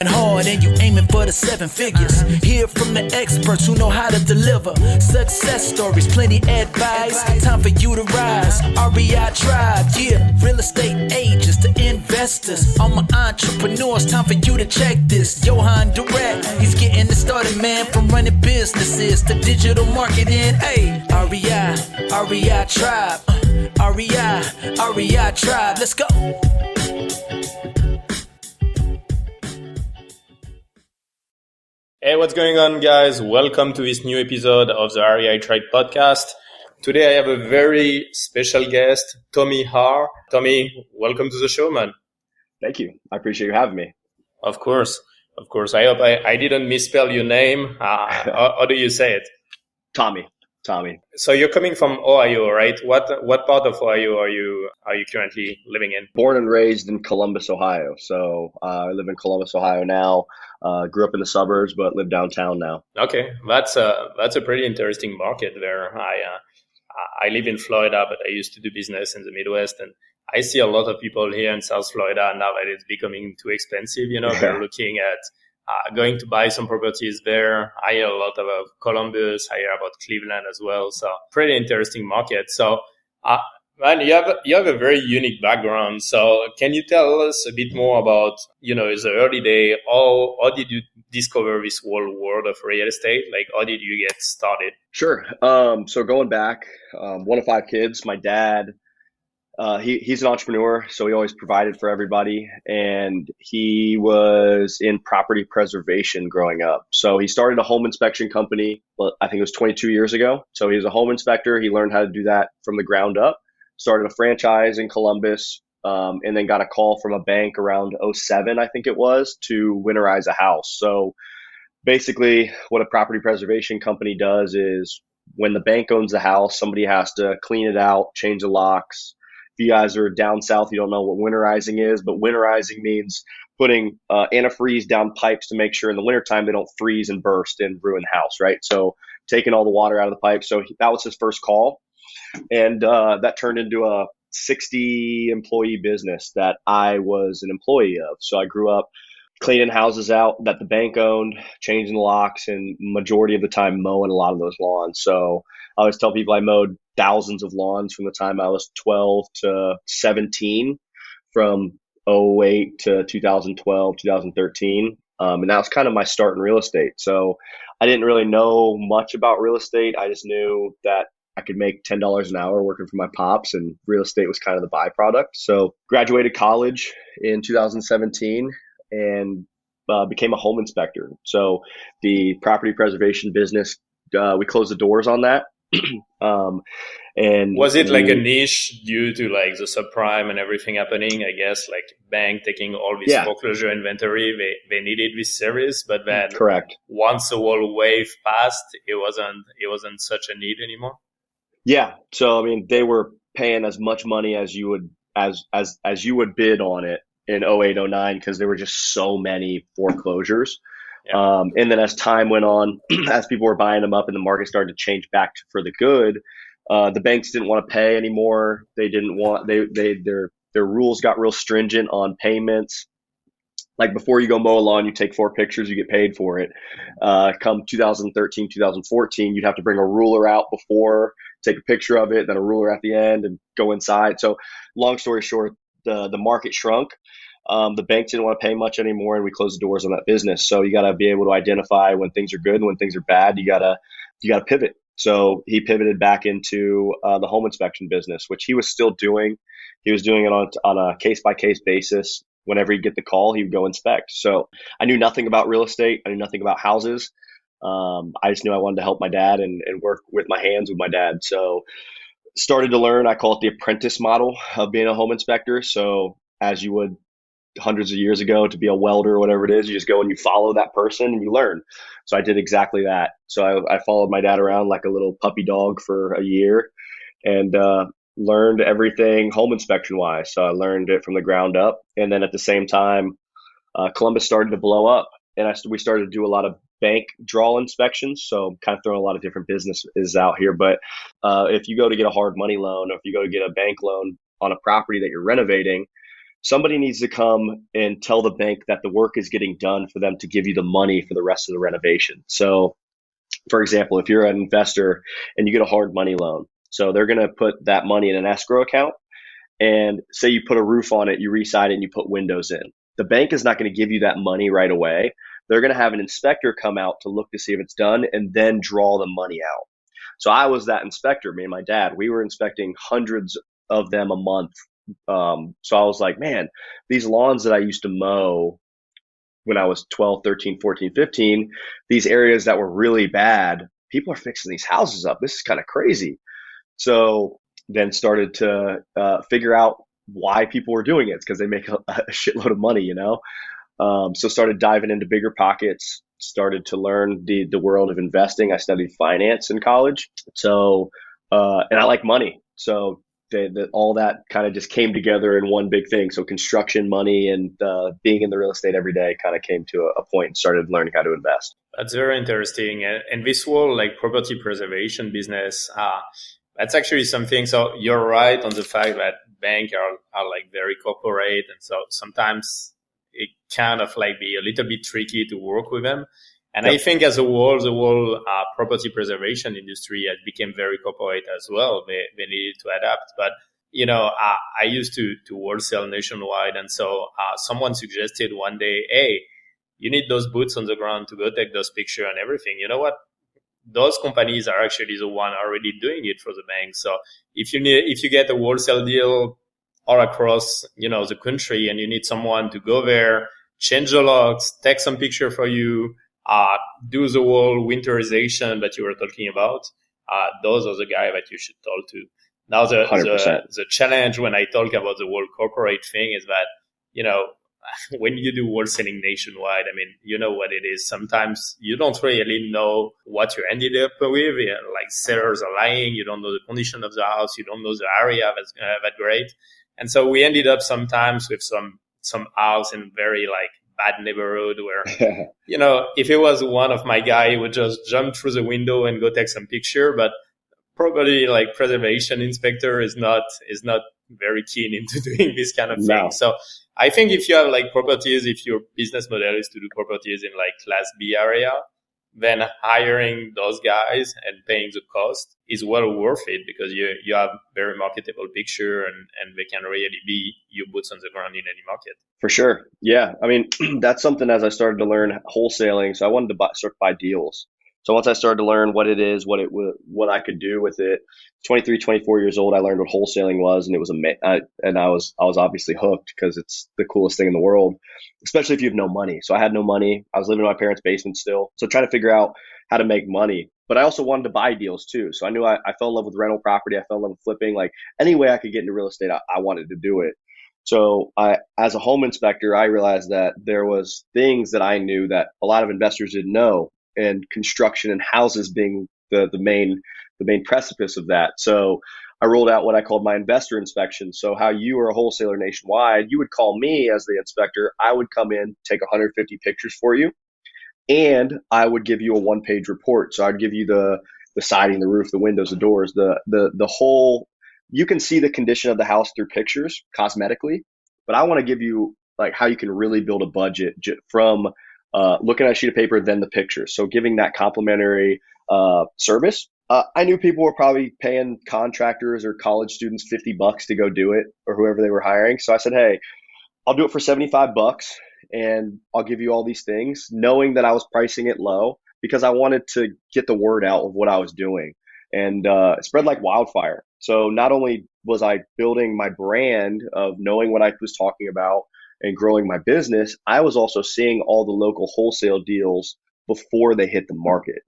Hard and you aiming for the seven figures. Hear from the experts who know how to deliver success stories, plenty advice. Time for you to rise. REI Tribe, yeah. Real estate agents to investors, all my entrepreneurs. Time for you to check this. Yoann, Dorat, he's getting it started, man. From running businesses to digital marketing. Hey, REI Tribe, REI Tribe. Let's go. Hey, what's going on, guys? Welcome to this new episode of the REI Tribe podcast. Today, I have a very special guest, Tommy Harr. Tommy, welcome to the show, man. Thank you. I appreciate you having me. Of course. I hope I didn't misspell your name. How do you say it? Tommy. So you're coming from Ohio, right? What part of Ohio are you currently living in? Born and raised in Columbus, Ohio. So I live in Columbus, Ohio now. Grew up in the suburbs, but live downtown now. Okay, that's a pretty interesting market there. I live in Florida, but I used to do business in the Midwest, and I see a lot of people here in South Florida now that it's becoming too expensive. They're looking at going to buy some properties there. I hear a lot about Columbus. I hear about Cleveland as well. So pretty interesting market. So, man, you have a very unique background. So can you tell us a bit more about, the early day? How did you discover this whole world of real estate? Like, how did you get started? Sure. So going back, one of 5 kids, my dad, he's an entrepreneur, so he always provided for everybody, and he was in property preservation growing up. So he started a home inspection company, I think it was 22 years ago. So he was a home inspector. He learned how to do that from the ground up, started a franchise in Columbus, and then got a call from a bank around '07, I think it was, to winterize a house. So basically what a property preservation company does is when the bank owns the house, somebody has to clean it out, change the locks. If you guys are down south, you don't know what winterizing is, but winterizing means putting antifreeze down pipes to make sure in the wintertime they don't freeze and burst and ruin the house, right? So taking all the water out of the pipe. So that was his first call. And that turned into a 60 employee business that I was an employee of. So I grew up cleaning houses out that the bank owned, changing the locks, and majority of the time mowing a lot of those lawns. So I always tell people I mowed thousands of lawns from the time I was 12 to 17, from '08 to 2012, 2013. And that was kind of my start in real estate. So I didn't really know much about real estate. I just knew that I could make $10 an hour working for my pops, and real estate was kind of the byproduct. So graduated college in 2017 and became a home inspector. So the property preservation business, we closed the doors on that. And was it like a niche due to like the subprime and everything happening? I guess like bank taking all this foreclosure inventory, they needed this service, but then correct. Once the whole wave passed, it wasn't such a need anymore. Yeah. So I mean, they were paying as much money as you would as you would bid on it in '08, '09, because there were just so many foreclosures. Yeah. And then as time went on, as people were buying them up and the market started to change back for the good, the banks didn't want to pay anymore. They didn't want, their rules got real stringent on payments. Like before you go mow a lawn, you take 4 pictures, you get paid for it. Come 2013, 2014, you'd have to bring a ruler out before, take a picture of it, then a ruler at the end and go inside. So long story short, the market shrunk. The bank didn't want to pay much anymore, and we closed the doors on that business. So you got to be able to identify when things are good and when things are bad. You got to pivot. So he pivoted back into the home inspection business, which he was still doing. He was doing it on a case by case basis. Whenever he'd get the call, he would go inspect. So I knew nothing about real estate. I knew nothing about houses. I just knew I wanted to help my dad and work with my hands with my dad. So started to learn. I call it the apprentice model of being a home inspector. So as you would hundreds of years ago to be a welder or whatever it is, you just go and you follow that person and you learn. So I did exactly that. So I followed my dad around like a little puppy dog for a year and learned everything home inspection wise. So I learned it from the ground up. And then at the same time, Columbus started to blow up, and we started to do a lot of bank draw inspections. So I'm kind of throwing a lot of different businesses out here. But if you go to get a hard money loan, or if you go to get a bank loan on a property that you're renovating, somebody needs to come and tell the bank that the work is getting done for them to give you the money for the rest of the renovation. So, for example, if you're an investor and you get a hard money loan, so they're going to put that money in an escrow account, and say you put a roof on it, you re-side it, and you put windows in. The bank is not going to give you that money right away. They're going to have an inspector come out to look to see if it's done and then draw the money out. So I was that inspector, me and my dad. We were inspecting hundreds of them a month. So I was like, man, these lawns that I used to mow when I was 12, 13, 14, 15, these areas that were really bad, people are fixing these houses up. This is kind of crazy. So then started to figure out why people were doing it. It's because they make a shitload of money, you know? So started diving into bigger pockets, started to learn the world of investing. I studied finance in college. So, and I like money. So all that kind of just came together in one big thing. So construction, money, and being in the real estate every day kind of came to a point and started learning how to invest. That's very interesting. And this whole like property preservation business, that's actually something. So you're right on the fact that banks are like very corporate. And so sometimes it kind of like be a little bit tricky to work with them. And yep. I think as a whole, the whole property preservation industry has become very corporate as well. They needed to adapt. But, you know, I used to wholesale nationwide. And so someone suggested one day, hey, you need those boots on the ground to go take those pictures and everything. You know what? Those companies are actually the one already doing it for the bank. So if you get a wholesale deal all across, you know, the country and you need someone to go there, change the locks, take some picture for you, do the whole winterization that you were talking about, those are the guys that you should talk to. Now, the challenge when I talk about the whole corporate thing is that, you know, when you do wholesaling nationwide, I mean, you know what it is. Sometimes you don't really know what you ended up with. You know, like sellers are lying. You don't know the condition of the house. You don't know the area that's that great. And so we ended up sometimes with some house in very like bad neighborhood where, you know, if it was one of my guy, he would just jump through the window and go take some picture. But probably like preservation inspector is not very keen into doing this kind of thing. No. So I think if you have like properties, if your business model is to do properties in like Class B area, then hiring those guys and paying the cost is well worth it because you have very marketable picture and they can really be your boots on the ground in any market. For sure. Yeah. I mean, that's something as I started to learn wholesaling. So I wanted to start to buy deals. So once I started to learn what it is, what I could do with it, 23, 24 years old, I learned what wholesaling was, and it was and I was obviously hooked because it's the coolest thing in the world, especially if you have no money. So I had no money. I was living in my parents' basement still. So trying to figure out how to make money. But I also wanted to buy deals too. So I knew I fell in love with rental property. I fell in love with flipping. Like any way I could get into real estate, I wanted to do it. So as a home inspector, I realized that there was things that I knew that a lot of investors didn't know, and construction and houses being the main precipice of that. So I rolled out what I called my investor inspection. So how you are a wholesaler nationwide, you would call me as the inspector. I would come in, take 150 pictures for you, and I would give you a one-page report. So I'd give you the siding, the roof, the windows, the doors, the whole. You can see the condition of the house through pictures, cosmetically, but I want to give you like how you can really build a budget from looking at a sheet of paper, then the pictures. So giving that complimentary service. I knew people were probably paying contractors or college students $50 to go do it, or whoever they were hiring. So I said, hey, I'll do it for $75 and I'll give you all these things, knowing that I was pricing it low because I wanted to get the word out of what I was doing. And it spread like wildfire. So not only was I building my brand of knowing what I was talking about and growing my business, I was also seeing all the local wholesale deals before they hit the market.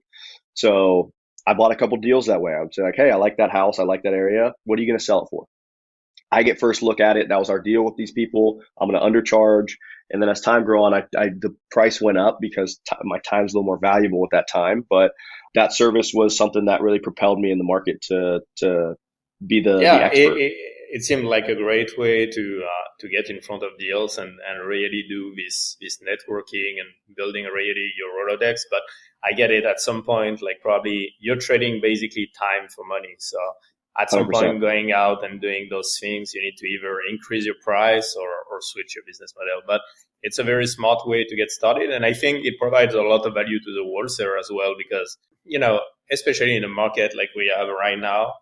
So I bought a couple deals that way. I would say like, hey, I like that house. I like that area. What are you going to sell it for? I get first look at it. That was our deal with these people. I'm going to undercharge. And then as time grew on, the price went up because my time's a little more valuable at that time. But that service was something that really propelled me in the market to be the expert. It seemed like a great way to get in front of deals and really do this networking and building really your Rolodex. But I get it at some point, like probably you're trading basically time for money. So at some 100%. point going out and doing those things, you need to either increase your price or switch your business model. But it's a very smart way to get started. And I think it provides a lot of value to the wholesaler as well, because, especially in a market like we have right now,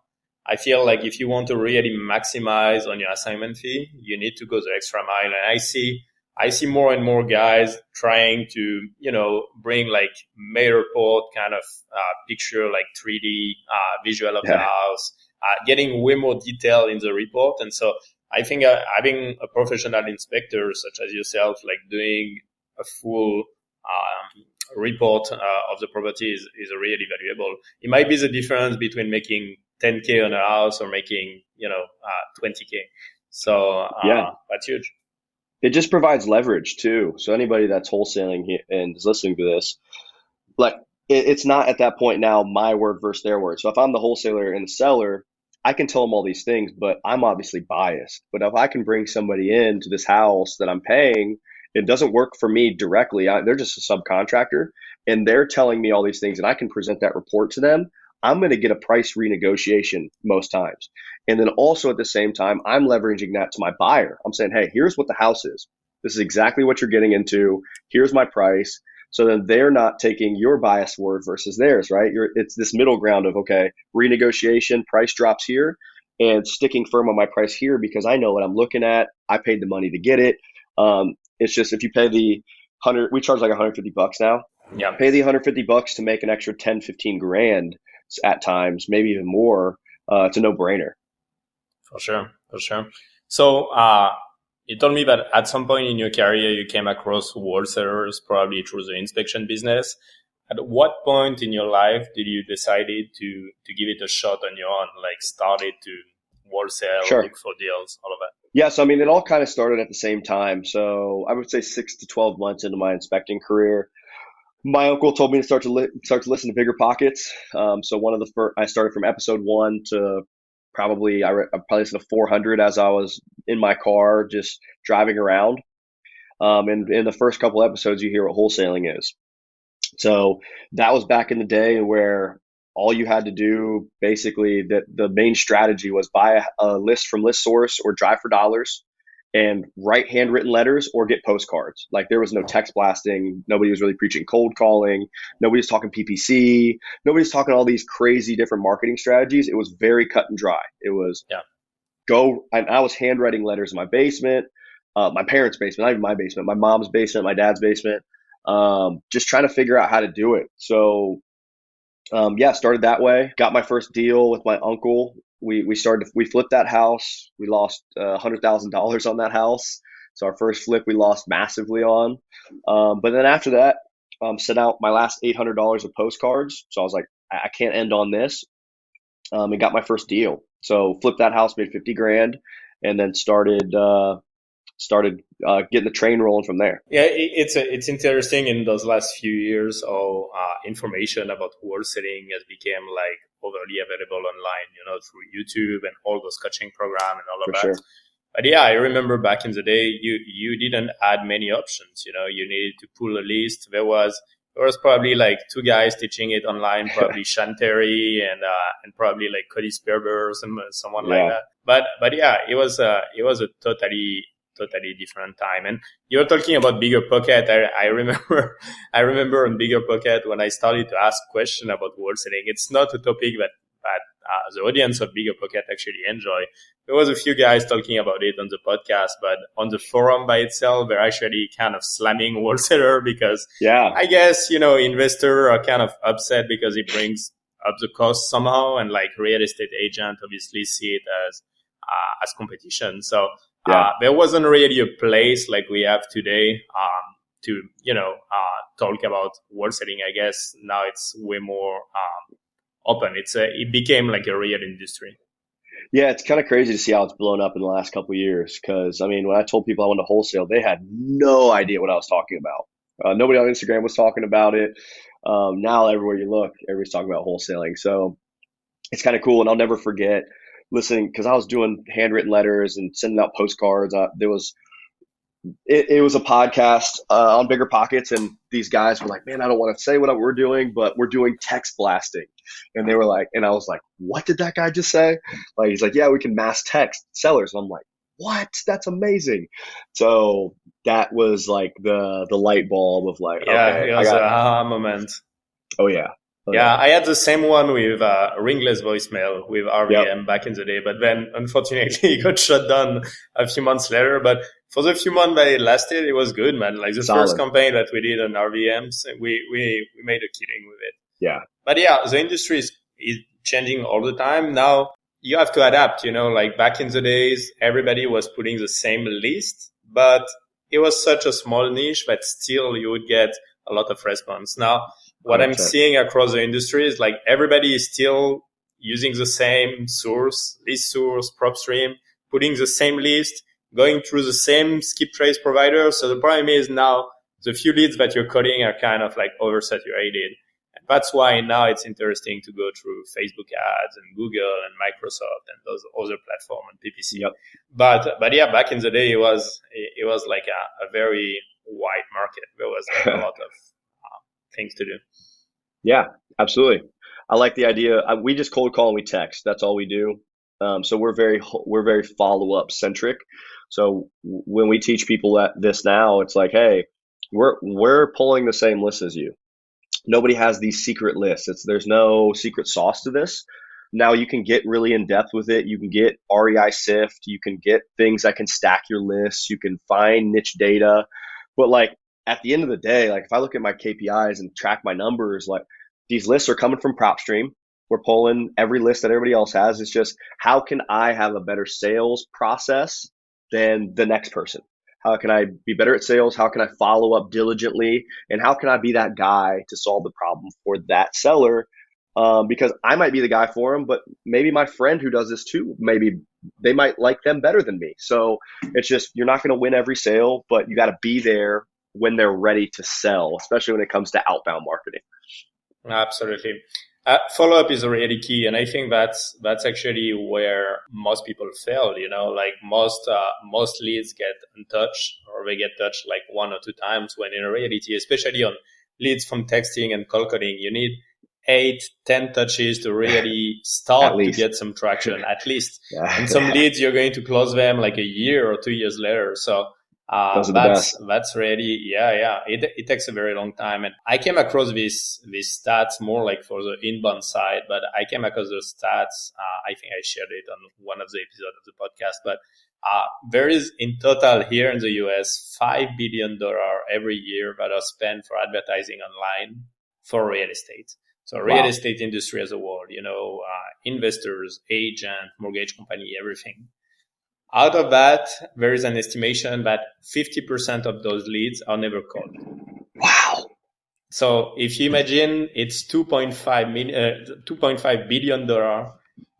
I feel like if you want to really maximize on your assignment fee, you need to go the extra mile. And I see more and more guys trying to, bring like Matterport kind of picture, like 3D visual of the house, getting way more detail in the report. And so I think having a professional inspector such as yourself, like doing a full report of the property is really valuable. It might be the difference between making 10K on a house or making, 20K. So that's huge. It just provides leverage too. So anybody that's wholesaling and is listening to this, like it's not at that point now my word versus their word. So if I'm the wholesaler and the seller, I can tell them all these things, but I'm obviously biased. But if I can bring somebody into this house that I'm paying, it doesn't work for me directly. They're just a subcontractor and they're telling me all these things and I can present that report to them. I'm going to get a price renegotiation most times. And then also at the same time, I'm leveraging that to my buyer. I'm saying, hey, here's what the house is. This is exactly what you're getting into. Here's my price. So then they're not taking your biased word versus theirs, right? It's this middle ground of, okay, renegotiation, price drops here, and sticking firm on my price here because I know what I'm looking at. I paid the money to get it. It's just if you pay the 100, we charge like $150 now. Yeah. Pay the $150 to make an extra 10, 15 grand at times, maybe even more. It's a no-brainer. For sure. So you told me that at some point in your career, you came across wholesalers, probably through the inspection business. At what point in your life did you decide to give it a shot on your own, like started to wholesale, Sure. look for deals, all of that? Yeah, so I mean, it all kind of started at the same time. So I would say 6 to 12 months into my inspecting career, my uncle told me to start to listen to Bigger Pockets. So one of the first, I started from episode 1 to probably I probably listened to 400 as I was in my car just driving around. And in the first couple episodes, you hear what wholesaling is. So that was back in the day where all you had to do, basically, that the main strategy was buy a list from List Source or Drive for Dollars and write handwritten letters or get postcards. Like there was no text blasting. Nobody was really preaching cold calling. Nobody was talking PPC. Nobody was talking all these crazy different marketing strategies. It was very cut and dry. It was I was handwriting letters in my basement, my parents' basement, not even my basement, my mom's basement, my dad's basement, just trying to figure out how to do it. So started that way. Got my first deal with my uncle. We flipped that house. We lost $100,000 on that house. So our first flip we lost massively on. But then after that, sent out my last $800 of postcards. So I was like, I can't end on this. And got my first deal. So flipped that house, made 50 grand, and then started getting the train rolling from there. Yeah, it's interesting in those last few years how information about wholesaling has become like overly available online, through YouTube and all those coaching programs and all of that. Sure. But yeah, I remember back in the day, you didn't add many options. You needed to pull a list. There was probably like 2 guys teaching it online, probably Sean Terry and probably like Cody Sperber or someone like that. But yeah, it was a totally different time. And you're talking about Bigger Pocket. I remember on Bigger Pocket when I started to ask questions about wholesaling. It's not a topic that the audience of Bigger Pocket actually enjoy. There was a few guys talking about it on the podcast, but on the forum by itself, they're actually kind of slamming wholesaler because I guess, investors are kind of upset because it brings up the cost somehow. And like real estate agent obviously see it as competition. So there wasn't really a place like we have today to talk about wholesaling. I guess now it's way more open. It became like a real industry. Yeah, it's kind of crazy to see how it's blown up in the last couple of years. Because I mean, when I told people I wanted to wholesale, they had no idea what I was talking about. Nobody on Instagram was talking about it. Now everywhere you look, everybody's talking about wholesaling. So it's kind of cool, and I'll never forget listening because I was doing handwritten letters and sending out postcards. There was it was a podcast on Bigger Pockets, and these guys were like, "Man, I don't want to say what we're doing, but we're doing text blasting." And they were like, and I was like, "What did that guy just say?" Like, he's like, "Yeah, we can mass text sellers." And I'm like, "What? That's amazing!" So that was like the light bulb of like, Yeah, okay, it I was a got, aha moment. oh yeah, oh Yeah, yeah, I had the same one with ringless voicemail with yep, RVM back in the day, but then unfortunately it got shut down a few months later. But for the few months that it lasted, it was good, man. Like the first solid, campaign that we did on RVMs, we made a killing with it. yeah, But yeah, the industry is changing all the time. Now you have to adapt, like back in the days, everybody was putting the same list, but it was such a small niche that still you would get a lot of response. Now, what I'm 100%. seeing across the industry is like everybody is still using the same source, list source, prop stream, putting the same list, going through the same skip trace provider. So the problem is now the few leads that you're cutting are kind of like oversaturated. And that's why now it's interesting to go through Facebook ads and Google and Microsoft and those other platforms and PPC. Yep. But yeah, back in the day, it was like a very wide market. There was like a lot of things to do. Yeah, absolutely. I like the idea. We just cold call and we text. That's all we do. So we're very follow up centric. So when we teach people this now, it's like, hey, we're pulling the same list as you. Nobody has these secret lists. There's no secret sauce to this. Now you can get really in depth with it. You can get REI Sift. You can get things that can stack your lists. You can find niche data. But like at the end of the day, like if I look at my KPIs and track my numbers, like these lists are coming from PropStream. We're pulling every list that everybody else has. It's just how can I have a better sales process than the next person? How can I be better at sales? How can I follow up diligently? And how can I be that guy to solve the problem for that seller? Because I might be the guy for them, but maybe my friend who does this too, maybe they might like them better than me. So it's just, you're not going to win every sale, but you got to be there when they're ready to sell, especially when it comes to outbound marketing. Absolutely. Follow-up is really key. And I think that's actually where most people fail, like most leads get untouched or they get touched like one or two times when in reality, especially on leads from texting and cold calling, you need 8-10 touches to really start to get some traction at least. Yeah. And some leads, you're going to close them like a year or 2 years later. So those are the best. that's really, yeah. It takes a very long time. And I came across these stats more like for the inbound side, but I came across those stats. I think I shared it on one of the episodes of the podcast, but there is in total here in the US, $5 billion every year that are spent for advertising online for real estate. So real estate industry as a whole, investors, agent, mortgage company, everything. Out of that, there is an estimation that 50% of those leads are never called. Wow. So if you imagine it's $2.5 billion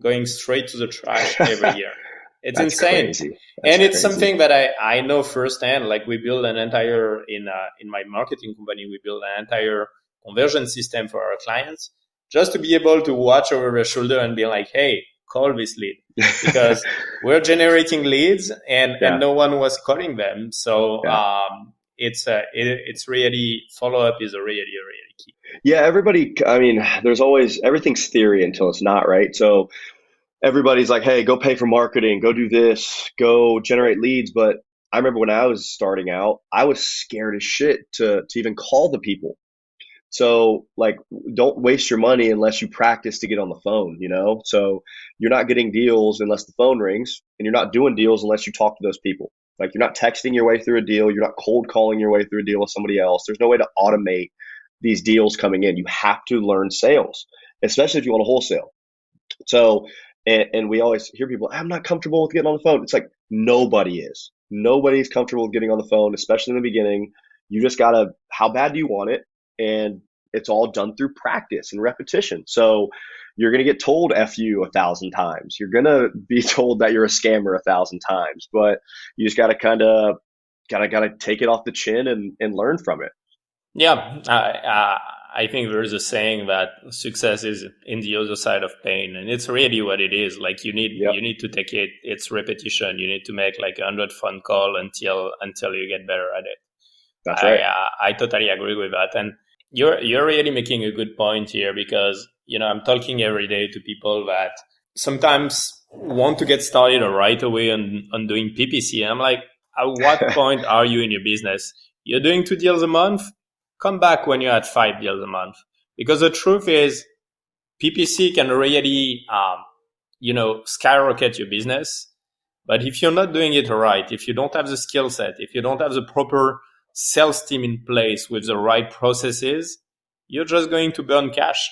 going straight to the trash every year. It's That's insane. Crazy. And it's something that I know firsthand. Like we build an entire, in my marketing company, we build an entire conversion system for our clients just to be able to watch over their shoulder and be like, hey, call this lead, because we're generating leads and no one was calling them. So it's really, follow-up is really key. Yeah, everybody, I mean, there's always, everything's theory until it's not, right? So everybody's like, hey, go pay for marketing, go do this, go generate leads. But I remember when I was starting out, I was scared as shit to even call the people. So like, don't waste your money unless you practice to get on the phone, So you're not getting deals unless the phone rings, and you're not doing deals unless you talk to those people. Like you're not texting your way through a deal. You're not cold calling your way through a deal with somebody else. There's no way to automate these deals coming in. You have to learn sales, especially if you want to wholesale. So, and we always hear people, I'm not comfortable with getting on the phone. It's like, nobody is. Nobody's comfortable with getting on the phone, especially in the beginning. You just gotta, how bad do you want it? And it's all done through practice and repetition. So you're going to get told F you 1,000 times. You're going to be told that you're a scammer 1,000 times, but you just got to gotta take it off the chin and learn from it. Yeah. I think there's a saying that success is in the other side of pain, and it's really what it is. Like you need to take it. It's repetition. You need to make like 100 phone call until you get better at it. That's right. I totally agree with that, and you're really making a good point here because I'm talking every day to people that sometimes want to get started right away on doing PPC. And I'm like, at what point are you in your business? You're doing 2 deals a month. Come back when you're at 5 deals a month, because the truth is PPC can really skyrocket your business. But if you're not doing it right, if you don't have the skill set, if you don't have the proper sales team in place with the right processes, you're just going to burn cash.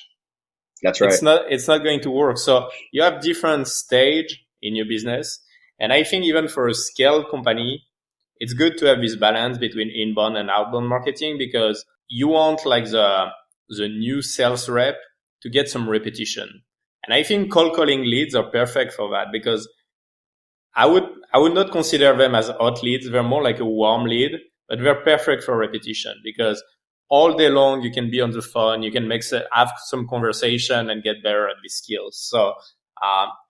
That's right. It's not going to work. So you have different stage in your business. And I think even for a scaled company, it's good to have this balance between inbound and outbound marketing, because you want like the new sales rep to get some repetition. And I think cold calling leads are perfect for that, because I would not consider them as hot leads. They're more like a warm lead, but they're perfect for repetition, because all day long you can be on the phone, you can have some conversation and get better at these skills. So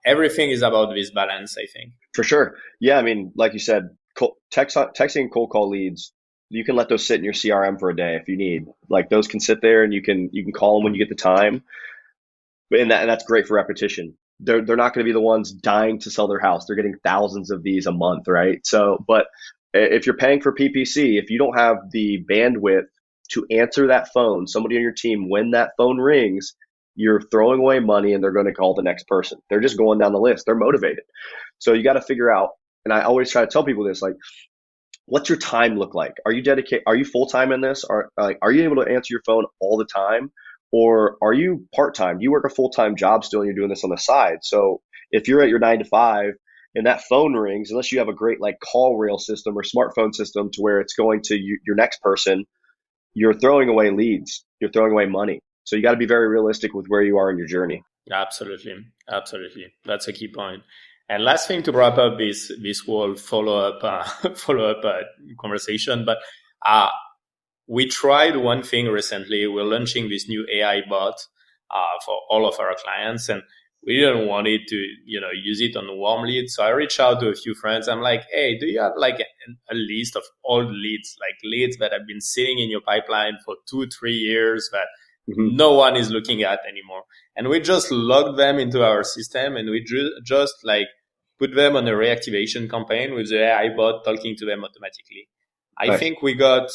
everything is about this balance, I think. For sure. Yeah, I mean, like you said, texting cold call leads, you can let those sit in your CRM for a day if you need. Like those can sit there and you can call them when you get the time. And that's great for repetition. They're not going to be the ones dying to sell their house. They're getting thousands of these a month, right? So, but if you're paying for PPC, if you don't have the bandwidth to answer that phone, somebody on your team, when that phone rings, you're throwing away money and they're going to call the next person. They're just going down the list. They're motivated. So you got to figure out, and I always try to tell people this, like, what's your time look like? Are you dedicated? Are you full-time in this? Are you able to answer your phone all the time? Or are you part-time? Do you work a full-time job still and you're doing this on the side? So if you're at your 9 to 5 and that phone rings, unless you have a great like call rail system or smartphone system to where it's going to your next person, you're throwing away leads. You're throwing away money. So you got to be very realistic with where you are in your journey. Absolutely. That's a key point. And last thing to wrap up this whole follow-up conversation, but we tried one thing recently. We're launching this new AI bot for all of our clients, and we didn't want it to use it on warm leads. So I reached out to a few friends. I'm like, hey, do you have like a list of old leads, like leads that have been sitting in your pipeline for 2-3 years that no one is looking at anymore? And we just logged them into our system, and we just like put them on a reactivation campaign with the AI bot talking to them automatically. I think we got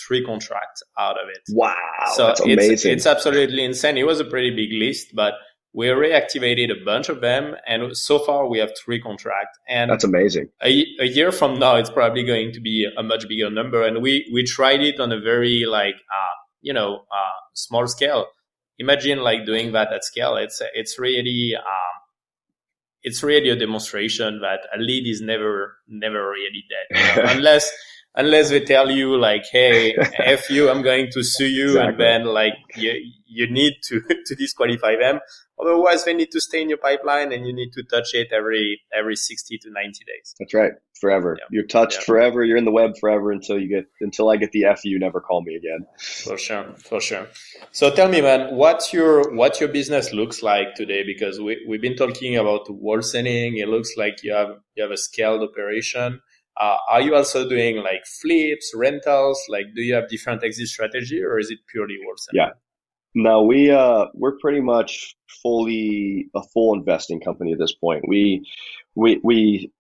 3 contracts out of it. Wow, so that's amazing. It's absolutely insane. It was a pretty big list, but we reactivated a bunch of them, and so far we have 3 contracts. And that's amazing. A year from now, it's probably going to be a much bigger number. And we tried it on a very small scale. Imagine like doing that at scale. It's really a demonstration that a lead is never really dead, unless they tell you like, hey, F you, I'm going to sue you. Exactly. And then like you need to disqualify them. Otherwise, they need to stay in your pipeline and you need to touch it every 60 to 90 days. That's right. Forever. Yeah. You're touched forever. You're in the web forever until I get the F you, never call me again. For sure. So tell me, man, what your business looks like today? Because we've been talking about wholesaling. It looks like you have a scaled operation. Are you also doing like flips, rentals? Like, do you have different exit strategy, or is it purely wholesale? Yeah. No, we're pretty much fully a full investing company at this point. We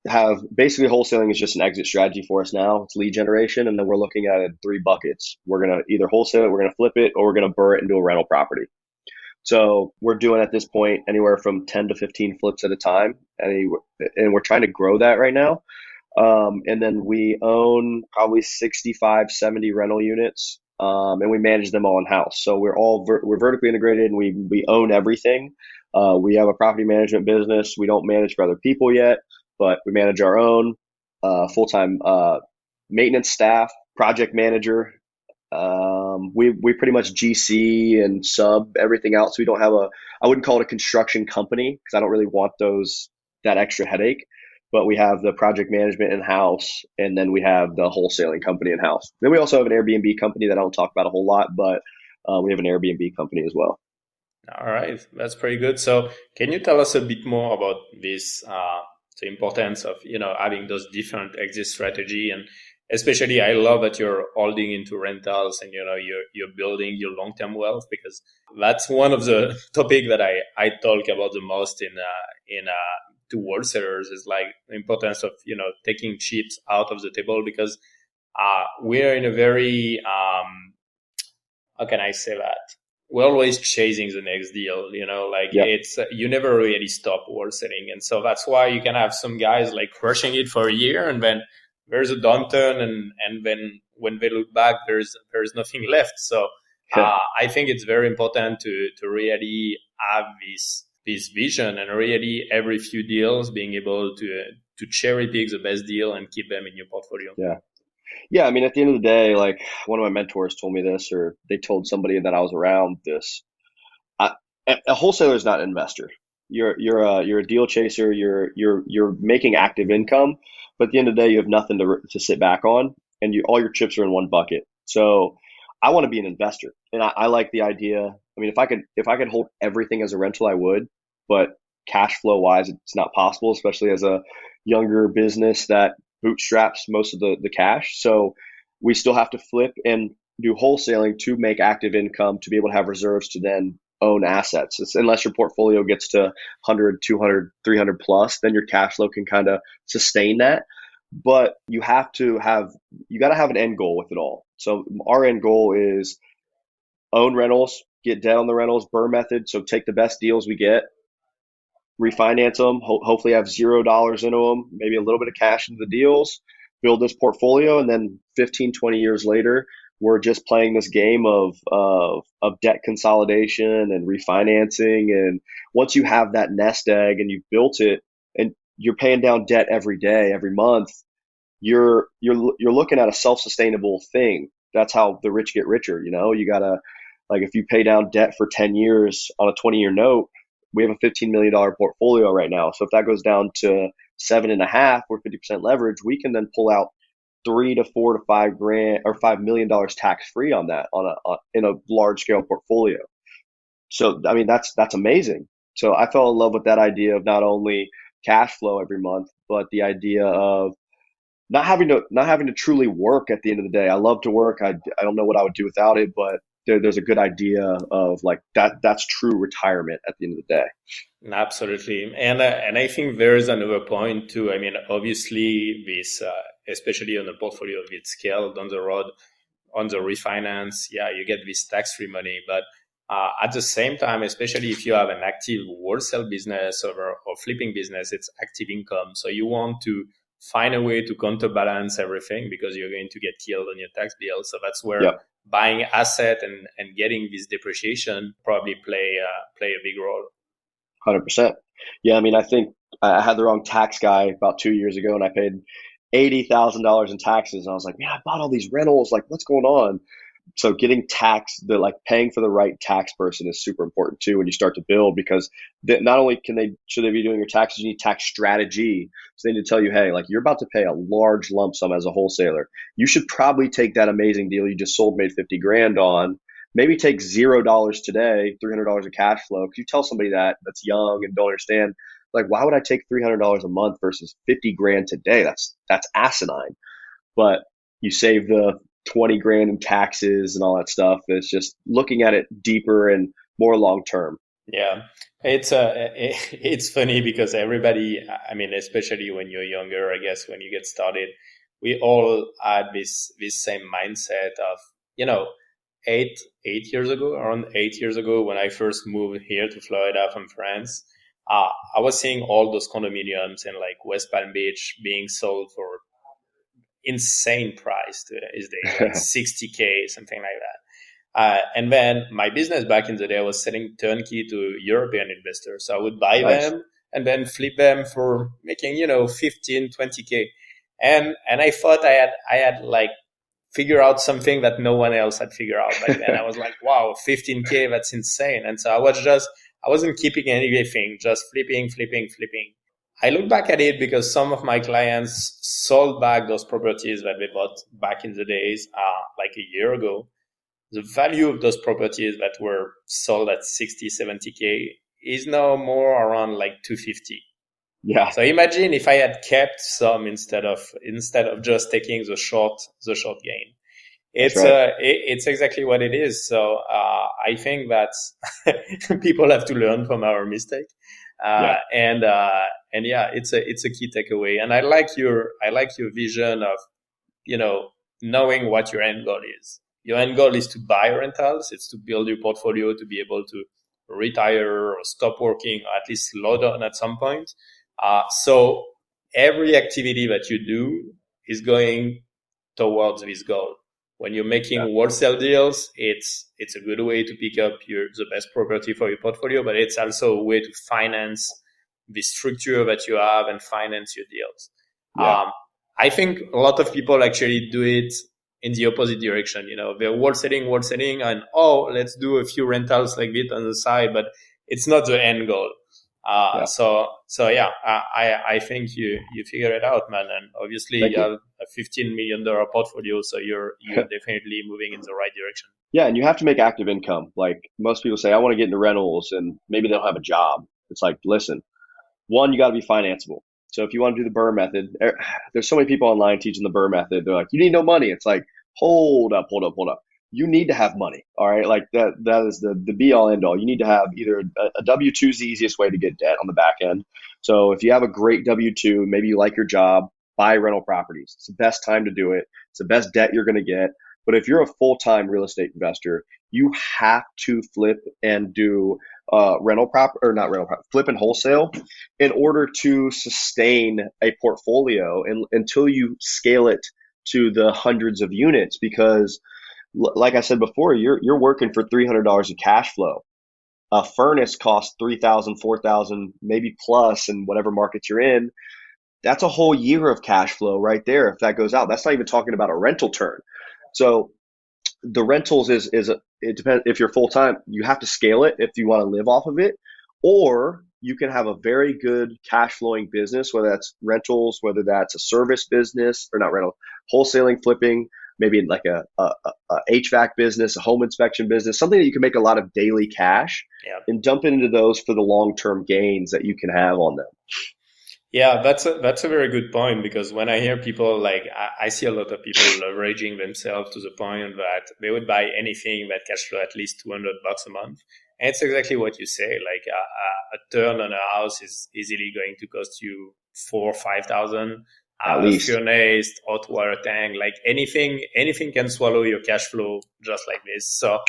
have basically wholesaling is just an exit strategy for us now. It's lead generation, and then we're looking at it in 3 buckets. We're gonna either wholesale it, we're gonna flip it, or we're gonna burr it into a rental property. So we're doing at this point anywhere from 10 to 15 flips at a time, and we're trying to grow that right now. And then we own probably 65, 70 rental units, and we manage them all in-house. So we're vertically integrated, and we own everything. We have a property management business. We don't manage for other people yet, but we manage our own full-time maintenance staff, project manager. We pretty much GC and sub everything out. So we don't have I wouldn't call it a construction company because I don't really want that extra headache. but we have the project management in-house, and then we have the wholesaling company in-house. Then we also have an Airbnb company that I don't talk about a whole lot, but we have an Airbnb company as well. All right, that's pretty good. So can you tell us a bit more about this, the importance of, having those different exit strategy? And especially I love that you're holding into rentals and, you're building your long-term wealth, because that's one of the topic that I talk about the most in to wholesalers, is like the importance of, taking chips out of the table, because we're in a very, how can I say that? We're always chasing the next deal, It's, you never really stop wholesaling. And so that's why you can have some guys like crushing it for a year, and then there's a downturn, and then when they look back, there's nothing left. So I think it's very important to really have this vision, and really every few deals being able to cherry pick the best deal and keep them in your portfolio. Yeah, I mean, at the end of the day, like one of my mentors told me this, or they told somebody that I was around this. A wholesaler is not an investor. You're a deal chaser. You're making active income, but at the end of the day, you have nothing to sit back on, and all your chips are in one bucket. So I want to be an investor, and I like the idea. I mean, if I could hold everything as a rental, I would, but cash flow wise, it's not possible, especially as a younger business that bootstraps most of the cash. So we still have to flip and do wholesaling to make active income, to be able to have reserves to then own assets. Unless your portfolio gets to 100, 200, 300 plus, then your cash flow can kind of sustain that. But you got to have an end goal with it all. So our end goal is own rentals, get debt on the rentals, BRRRR method. So take the best deals we get, refinance them, hopefully have $0 into them, maybe a little bit of cash into the deals, build this portfolio, and then 15, 20 years later, we're just playing this game of debt consolidation and refinancing. And once you have that nest egg and you've built it and you're paying down debt every day, every month, you're looking at a self-sustainable thing. That's how the rich get richer. You gotta, like, if you pay down debt for 10 years on a 20-year note, we have a $15 million portfolio right now. So if that goes down to 7.5 or 50% leverage, we can then pull out $3 to $4 to $5 or $5 million tax free on that in a large scale portfolio. So I mean that's amazing. So I fell in love with that idea of not only cash flow every month, but the idea of not having to truly work at the end of the day. I love to work. I don't know what I would do without it, but there's a good idea of like that's true retirement at the end of the day. Absolutely. And I think there's another point too. I mean, obviously this, especially on a portfolio of its scale down the road, on the refinance, you get this tax-free money. But at the same time, especially if you have an active wholesale business or flipping business, it's active income. So you want to find a way to counterbalance everything, because you're going to get killed on your tax bill. So that's where buying asset and getting this depreciation probably play a big role. 100%. Yeah, I mean, I think I had the wrong tax guy about 2 years ago, and I paid $80,000 in taxes. And I was like, man, I bought all these rentals. Like, what's going on? So getting paying for the right tax person is super important too when you start to build, because not only should they be doing your taxes, you need tax strategy. So they need to tell you, hey, like, you're about to pay a large lump sum as a wholesaler. You should probably take that amazing deal you just sold, made 50 grand on, maybe take $0 today, $300 of cash flow. Because you tell somebody that's young and don't understand, like, why would I take $300 a month versus 50 grand today? That's asinine. But you save the 20 grand in taxes and all that stuff. It's just looking at it deeper and more long term. Yeah, it's funny because everybody, I mean, especially when you're younger, I guess when you get started, we all had this same mindset of, 8 years ago, around 8 years ago, when I first moved here to Florida from France, I was seeing all those condominiums in like West Palm Beach being sold for insane price these days, like 60K, something like that. And then my business back in the day was selling turnkey to European investors. So I would buy them and then flip them for making, 15, 20K. And I thought I had like figure out something that no one else had figured out back then. I was like, wow, 15K, that's insane. And so I wasn't keeping anything, just flipping. I look back at it because some of my clients sold back those properties that they bought back in the days, like a year ago. The value of those properties that were sold at 60, 70K is now more around like 250. Yeah, So imagine if I had kept some instead of just taking the short gain. that's It's right. it's exactly what it is. So I think that people have to learn from our mistake, Yeah, and yeah, it's a key takeaway. And I like your vision of, you know, knowing what your end goal is. Your end goal is to buy rentals. It's to build your portfolio to be able to retire or stop working, or at least slow down at some point. So every activity that you do is going towards this goal. When you're making yeah, wholesale deals, it's a good way to pick up the best property for your portfolio, but it's also a way to finance the structure that you have and finance your deals. yeah, I think a lot of people actually do it in the opposite direction. You know, they're wholesaling, and let's do a few rentals like this on the side, but it's not the end goal. yeah. So yeah, I think you figure it out, man. And obviously Thank you you. have a $15 million portfolio, so you're definitely moving in the right direction. Yeah, and you have to make active income. Like most people say, I want to get into rentals, and maybe they don't have a job. It's like, listen, one, you got to be financeable. So if you want to do the Burr method, there's so many people online teaching the Burr method. They're like, you need no money. It's like, hold up, hold up, hold up. You need to have money. All right. Like that is the be all end all. You need to have either a W-2 is the easiest way to get debt on the back end. So if you have a great W-2, maybe you like your job, buy rental properties. It's the best time to do it. It's the best debt you're going to get. But if you're a full-time real estate investor, you have to flip and do rental prop or not rental prop, flip and wholesale in order to sustain a portfolio and until you scale it to the hundreds of units. Because like I said before, you're working for $300 of cash flow. A furnace costs 3,000, 4,000, maybe plus in whatever market you're in. That's a whole year of cash flow right there if that goes out. That's not even talking about a rental turn. So the rentals is it depends. If you're full time, you have to scale it if you want to live off of it, or you can have a very good cash flowing business, whether that's rentals, whether that's a service business or not rental, wholesaling, flipping, maybe like a HVAC business, a home inspection business, something that you can make a lot of daily cash Yeah. and dump into those for the long term gains that you can have on them. Yeah, that's a very good point, because when I hear people, like I see a lot of people leveraging themselves to the point that they would buy anything that cash flow at least $200 a month. And it's exactly what you say. Like a turn on a house is easily going to cost you 4 or 5,000. At A least. furnace, hot water tank, like anything can swallow your cash flow just like this. So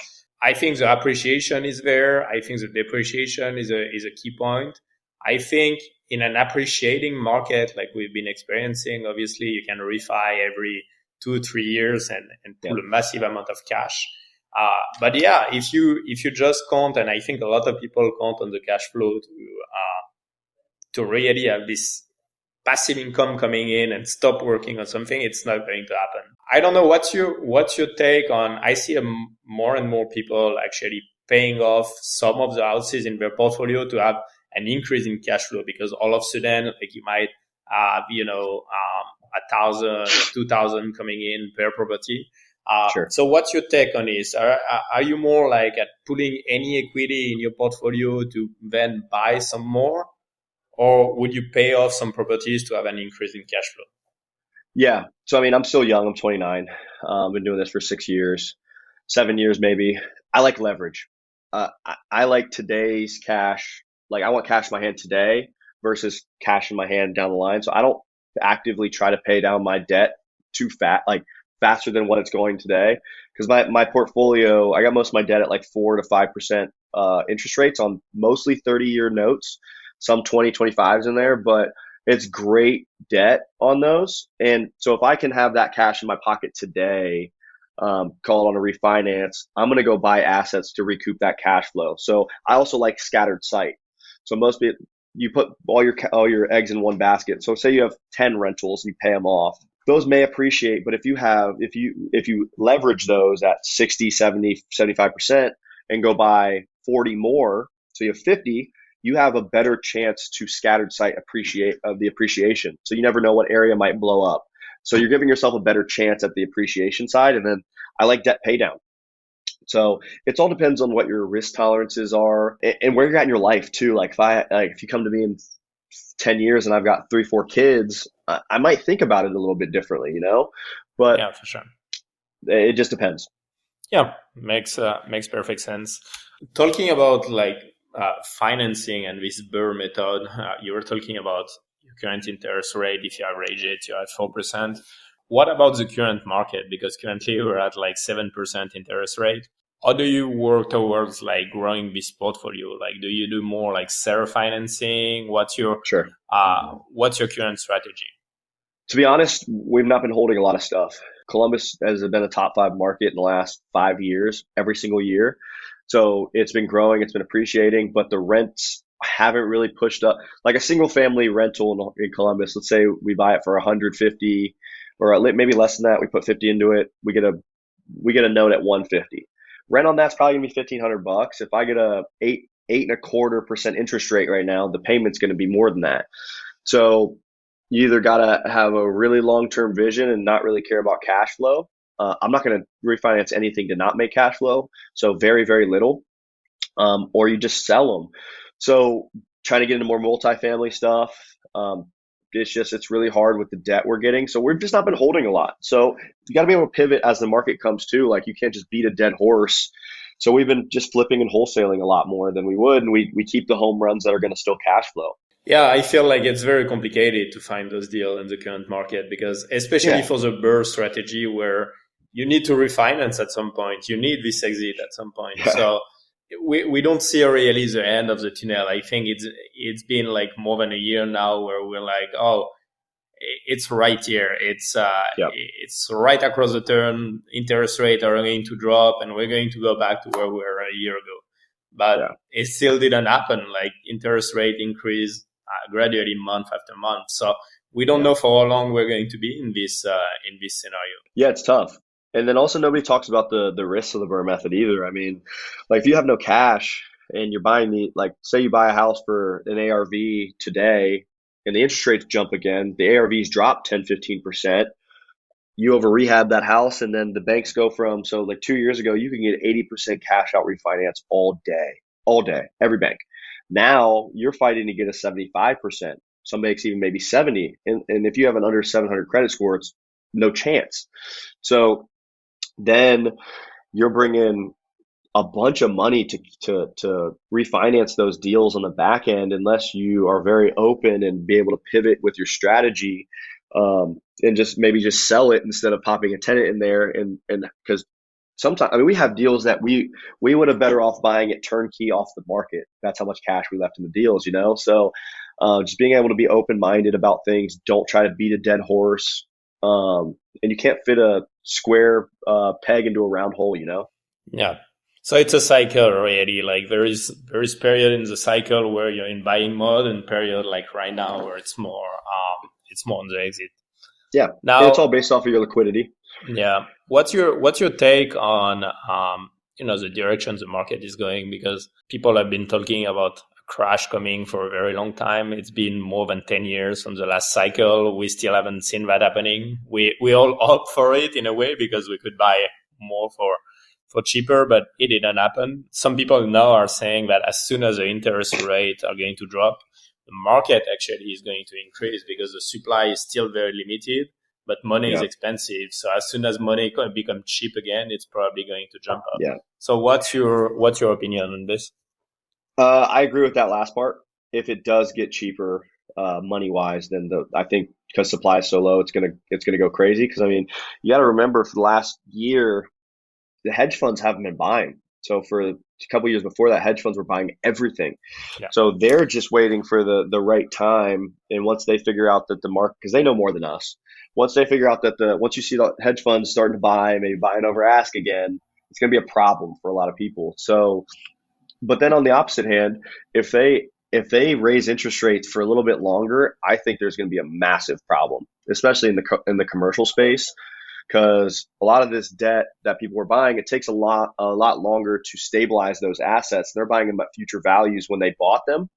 I think the appreciation is there. I think the depreciation is a key point. I think in an appreciating market like we've been experiencing, obviously you can refi every 2 or 3 years and pull a massive amount of cash. But yeah, if you just count, and I think a lot of people count on the cash flow to really have this passive income coming in and stop working on something, it's not going to happen. I don't know what's your take on. I see more and more people actually paying off some of the houses in their portfolio to have an increase in cash flow, because all of a sudden, like, you might have 1,000, 2,000 coming in per property. Sure. So what's your take on this? Are you more like at putting any equity in your portfolio to then buy some more? Or would you pay off some properties to have an increase in cash flow? Yeah. So, I mean, I'm still young. I'm 29. Been doing this for 6 years, 7 years maybe. I like leverage. I like today's cash. Like, I want cash in my hand today versus cash in my hand down the line. So I don't actively try to pay down my debt too like faster than what it's going today. Because my portfolio, I got most of my debt at like 4 to 5% interest rates on mostly 30-year notes, some 2025s in there, but it's great debt on those. And so if I can have that cash in my pocket today, call it on a refinance, I'm going to go buy assets to recoup that cash flow. So I also like scattered site. So most people, you put all your eggs in one basket. So say you have 10 rentals and you pay them off. Those may appreciate, but if you leverage those at 60, 70, 75% and go buy 40 more, so you have 50, you have a better chance to scattered site the appreciation. So you never know what area might blow up. So you're giving yourself a better chance at the appreciation side. And then I like debt pay down. So it all depends on what your risk tolerances are and where you're at in your life too. Like if you come to me in 10 years and I've got 3, 4 kids, I might think about it a little bit differently, but Yeah, for sure. it just depends. Yeah, makes perfect sense. Talking about like financing and this Burr method, you were talking about your current interest rate. If you average it, you're at 4%. What about the current market? Because currently we're at like 7% interest rate. How do you work towards like growing this portfolio? Like, do you do more like seller financing? What's your Sure. current strategy? To be honest, we've not been holding a lot of stuff. Columbus has been a top 5 market in the last 5 years, every single year. So it's been growing, it's been appreciating, but the rents haven't really pushed up. Like a single family rental in Columbus, let's say we buy it for 150 or maybe less than that. We put 50 into it. We get a note at 150. Rent on that's probably gonna be $1,500. If I get a 8.25% interest rate right now, the payment's gonna be more than that. So you either gotta have a really long-term vision and not really care about cash flow. I'm not going to refinance anything to not make cash flow, so very, very little, or you just sell them. So trying to get into more multifamily stuff, it's really hard with the debt we're getting. So we've just not been holding a lot. So you got to be able to pivot as the market comes too. Like you can't just beat a dead horse. So we've been just flipping and wholesaling a lot more than we would, and we keep the home runs that are going to still cash flow. Yeah, I feel like it's very complicated to find those deals in the current market because especially for the Burr strategy where you need to refinance at some point. You need this exit at some point. Yeah. So we don't see really the end of the tunnel. I think it's been like more than a year now where we're like, oh, it's right here. It's right across the turn. Interest rates are going to drop and we're going to go back to where we were a year ago. But it still didn't happen. Like interest rate increase gradually month after month. So we don't know for how long we're going to be in this scenario. Yeah, it's tough. And then also nobody talks about the risks of the Burr method either. I mean, like if you have no cash and you're buying say you buy a house for an ARV today and the interest rates jump again, the ARVs drop 10, 15%. You over rehab that house and then the banks go from, so like 2 years ago, you can get 80% cash out refinance all day, every bank. Now you're fighting to get a 75%. Some banks even maybe 70. And if you have an under 700 credit score, it's no chance. So then you're bringing a bunch of money to refinance those deals on the back end unless you are very open and be able to pivot with your strategy and just sell it instead of popping a tenant in there. And because sometimes, I mean, we have deals that we would have better off buying it turnkey off the market. That's how much cash we left in the deals, So just being able to be open-minded about things. Don't try to beat a dead horse. And you can't fit a square peg into a round hole, Yeah. So it's a cycle really. Like there is period in the cycle where you're in buying mode and period like right now where it's more on the exit. Yeah. Now it's all based off of your liquidity. Yeah. What's your take on the direction the market is going? Because people have been talking about crash coming for a very long time. It's been more than 10 years from the last cycle. We still haven't seen that happening. We all hope for it in a way because we could buy more for cheaper, but it didn't happen. Some people now are saying that as soon as the interest rates are going to drop, the market actually is going to increase because the supply is still very limited, but money is expensive. So as soon as money can become cheap again, it's probably going to jump up. Yeah. So what's your opinion on this? I agree with that last part. If it does get cheaper, money wise, then I think because supply is so low, it's gonna go crazy. Because I mean, you got to remember for the last year, the hedge funds haven't been buying. So for a couple of years before that, hedge funds were buying everything. Yeah. So they're just waiting for the right time. And once they figure out that the market, because they know more than us, once they figure out that once you see the hedge funds starting to buy, maybe buying over ask again, it's going to be a problem for a lot of people. So, but then on the opposite hand, if they raise interest rates for a little bit longer, I think there's going to be a massive problem, especially in the commercial space. Because a lot of this debt that people are buying, it takes a lot longer to stabilize those assets. They're buying them at future values when they bought them.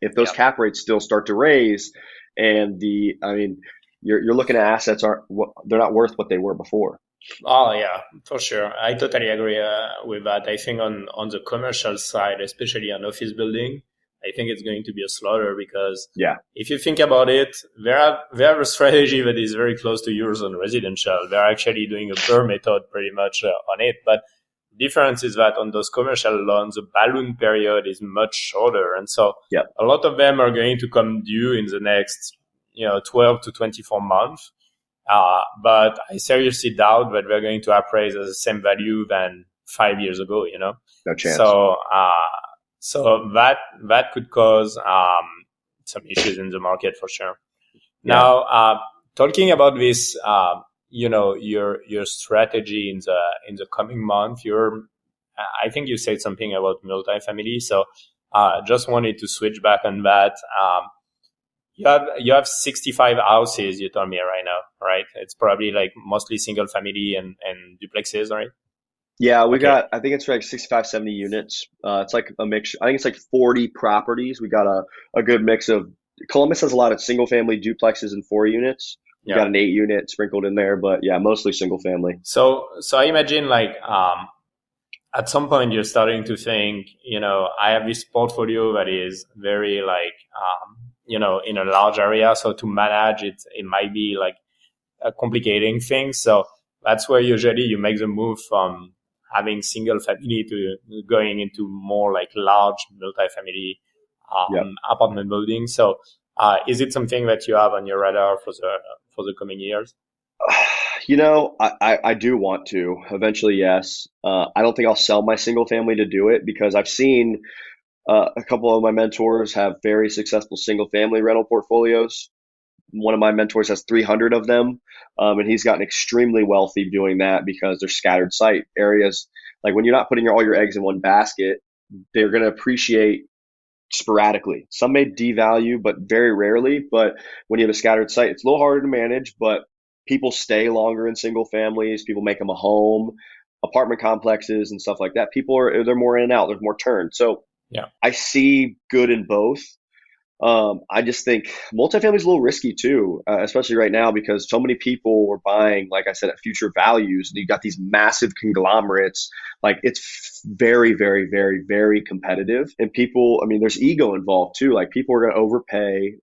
If those cap rates still start to raise, and you're looking at assets they're not worth what they were before. Oh yeah, for sure. I totally agree with that. I think on the commercial side, especially on office building, I think it's going to be a slaughter because if you think about it, they have a strategy that is very close to yours on residential. They're actually doing a BRRRR method pretty much on it. But the difference is that on those commercial loans, the balloon period is much shorter. And so a lot of them are going to come due in the next 12 to 24 months. But I seriously doubt that we're going to appraise at the same value than 5 years ago, No chance. So that could cause some issues in the market for sure. Now, talking about this, your strategy in the coming month, I think you said something about multifamily. So, just wanted to switch back on that. You have 65 houses, you told me right now, right? It's probably like mostly single family and duplexes, right? Yeah, we got, I think it's like 65, 70 units. It's like a mix. I think it's like 40 properties. We got a good mix of, Columbus has a lot of single family duplexes and 4 units. We got an 8 unit sprinkled in there, but mostly single family. So I imagine like, at some point you're starting to think, I have this portfolio that is very like, in a large area. So to manage it might be like a complicating thing. So that's where usually you make the move from having single family to going into more like large multifamily apartment buildings. So is it something that you have on your radar for the coming years? I do want to eventually. Yes. I don't think I'll sell my single family to do it because I've seen a couple of my mentors have very successful single family rental portfolios. One of my mentors has 300 of them, and he's gotten extremely wealthy doing that because they're scattered site areas. Like when you're not putting all your eggs in one basket, they're going to appreciate sporadically. Some may devalue, but very rarely. But when you have a scattered site, it's a little harder to manage, but people stay longer in single families. People make them a home, apartment complexes and stuff like that. They're more in and out. There's more turn. So I see good in both. I just think multifamily is a little risky too, especially right now because so many people were buying, like I said, at future values. And you got these massive conglomerates. Like it's very, very, very, very competitive. And people, there's ego involved too. Like people are going to overpay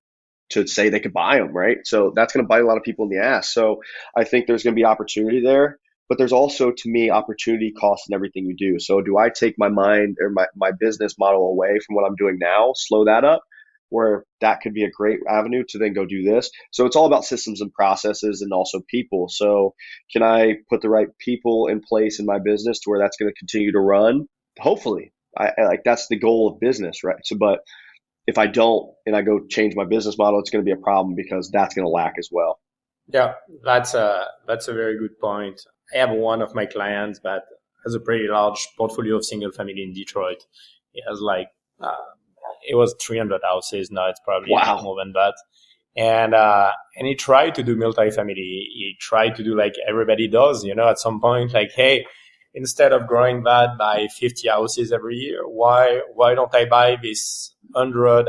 to say they could buy them, right? So that's going to bite a lot of people in the ass. So I think there's going to be opportunity there. But there's also, to me, opportunity cost in everything you do. So do I take my mind or my business model away from what I'm doing now, slow that up, where that could be a great avenue to then go do this? So it's all about systems and processes and also people. So can I put the right people in place in my business to where that's going to continue to run? Hopefully. I like that's the goal of business, right? So, but if I don't and I go change my business model, it's going to be a problem because that's going to lack as well. Yeah, that's a very good point. I have one of my clients that has a pretty large portfolio of single family in Detroit. It has like, it was 300 houses. Now it's probably more than that. And he tried to do multifamily. He tried to do like everybody does, at some point, like, hey, instead of growing that by 50 houses every year, why don't I buy this 100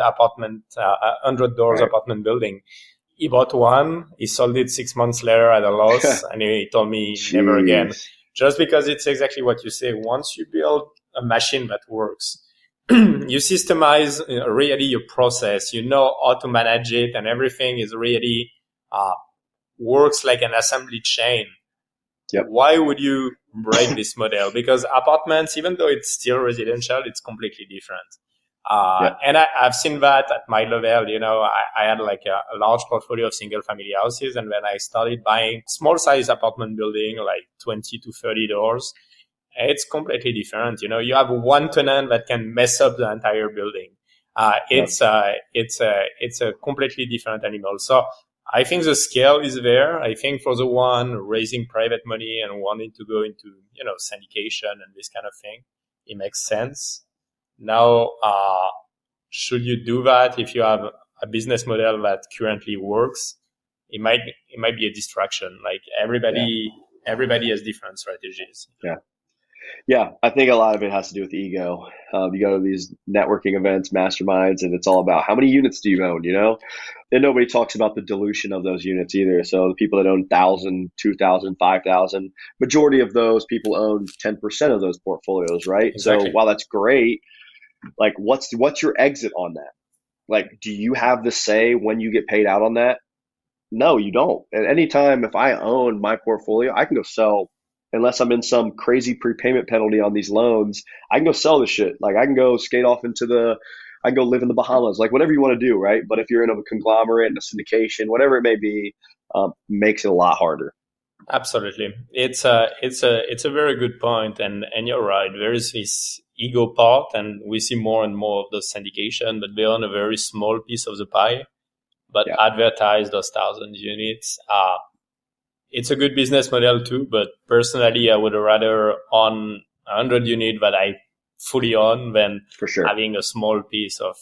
doors apartment building? He bought one, he sold it 6 months later at a loss, and he told me never again. Just because it's exactly what you say. Once you build a machine that works, you systemize really your process, how to manage it, and everything is really works like an assembly chain. Yep. Why would you break this model? Because apartments, even though it's still residential, it's completely different. And I've seen that at my level. I had like a large portfolio of single family houses. And when I started buying small size apartment building, like 20 to 30 doors, it's completely different. You have one tenant that can mess up the entire building. It's a completely different animal. So I think the scale is there. I think for the one raising private money and wanting to go into, syndication and this kind of thing, it makes sense. Now, should you do that if you have a business model that currently works? It might be a distraction. Like everybody has different strategies. Yeah, I think a lot of it has to do with ego. You go to these networking events, masterminds, and it's all about how many units do you own, you know? And nobody talks about the dilution of those units either. So the people that own 1,000, 2,000, 5,000, majority of those people own 10% of those portfolios, right? So Exactly. while that's great, like what's your exit on that? Like, do you have the say when you get paid out on that? No, you don't. At any time, if I own my portfolio, I can go sell unless I'm in some crazy prepayment penalty on these loans. I can go sell this shit. Like I can go skate off I can go live in the Bahamas, like whatever you want to do, right? But if you're in a conglomerate and a syndication, whatever it may be, makes it a lot harder. Absolutely. It's a very good point, and you're right. There is this ego part, and we see more and more of the syndication, but they own a very small piece of the pie, but Yeah, advertise those 1,000 units. It's a good business model too, but personally, I would rather own 100 unit that I fully own than for sure. having a small piece of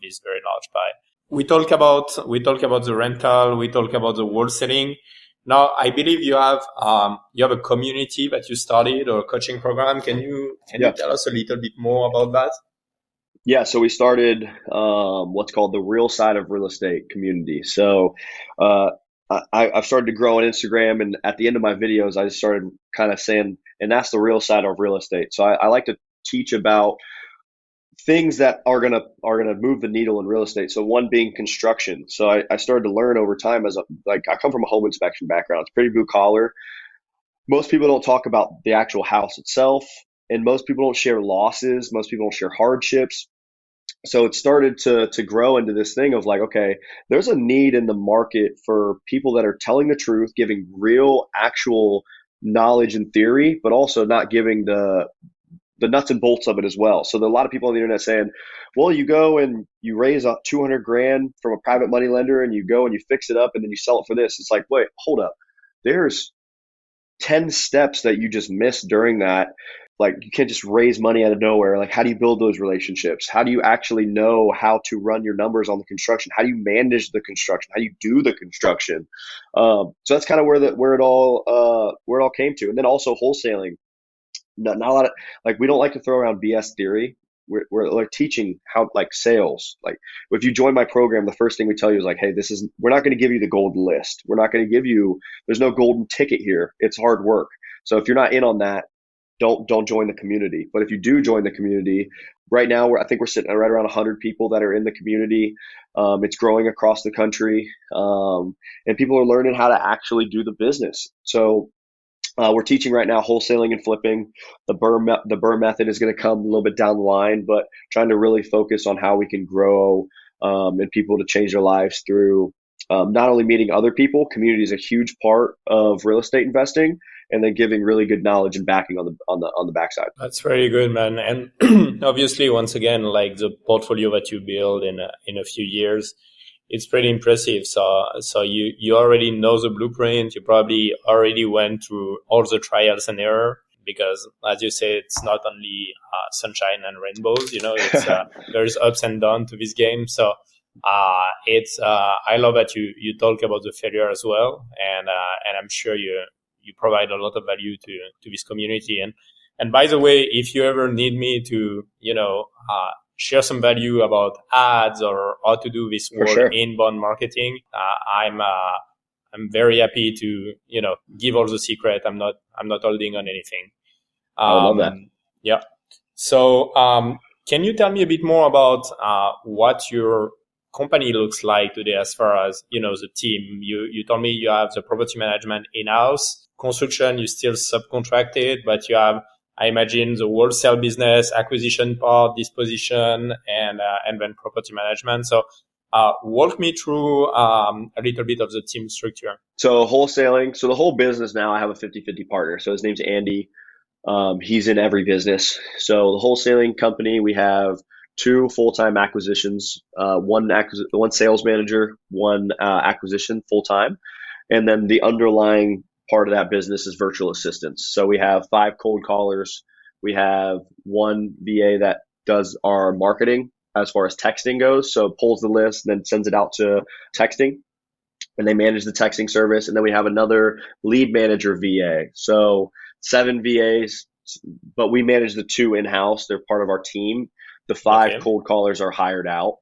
this very large pie. We talk about the rental. We talk about the wholesaling. Now, I believe you have a community that you started or a coaching program. Can you Yeah. tell us a little bit more about that? Yeah, so we started what's called the Real Side of Real Estate community. So uh, I've started to grow on Instagram, and at the end of my videos, I just started kind of saying, and that's the real side of real estate. So I like to teach about things that are gonna move the needle in real estate. So one being construction. So I started to learn over time like I come from a home inspection background. It's pretty blue collar. Most people don't talk about the actual house itself, and most people don't share losses. Most people don't share hardships. So it started to grow into this thing of like, okay, there's a need in the market for people that are telling the truth, giving real actual knowledge and theory, but also not giving the nuts and bolts of it as well. So there are a lot of people on the internet saying, well, you go and you raise up 200 grand from a private money lender and you go and you fix it up and then you sell it for this. It's like, wait, hold up. There's 10 steps that you just missed during that. Like you can't just raise money out of nowhere. Like how do you build those relationships? How do you actually know how to run your numbers on the construction? How do you manage the construction? How do you do the construction? So that's kind of where it all came to. And then also wholesaling. Not a lot of like we don't like to throw around BS theory. We're like teaching how like sales. Like if you join my program, the first thing we tell you is like, hey, we're not going to give you the golden list. We're not going to give you there's no golden ticket here. It's hard work. So if you're not in on that, don't join the community. But if you do join the community, right now I think we're sitting at right around 100 people that are in the community. It's growing across the country, and people are learning how to actually do the business. So we're teaching right now wholesaling and flipping. The burr method is going to come a little bit down the line, but trying to really focus on how we can grow and people to change their lives through not only meeting other people. Community is a huge part of real estate investing, and then giving really good knowledge and backing on the backside. That's very good, man. And obviously, once again, like the portfolio that you build in a few years, it's pretty impressive. So you already know the blueprint. You probably already went through all the trials and error because, as you say, it's not only sunshine and rainbows. It's there's ups and downs to this game. So it's I love that you talk about the failure as well, and I'm sure you provide a lot of value to this community. And by the way, if you ever need me to, share some value about ads or how to do this For whole sure. inbound marketing, I'm very happy to, give all the secret. I'm not holding on anything. I would love that. Yeah. So, can you tell me a bit more about what your company looks like today as far as, the team? You told me you have the property management in-house. Construction, you still subcontracted, but you have, I imagine, the wholesale business, acquisition part, disposition, and then property management. So walk me through a little bit of the team structure. So wholesaling. So the whole business now, I have a 50-50 partner. So his name's Andy. He's in every business. So the wholesaling company, we have two full-time acquisitions, one sales manager, one acquisition full-time, and then the underlying part of that business is virtual assistants. So we have 5 cold callers. We have one VA that does our marketing as far as texting goes. So pulls the list and then sends it out to texting, and they manage the texting service. And then we have another lead manager VA. So 7 VAs, but we manage the 2 in-house. They're part of our team. The 5 Okay. cold callers are hired out.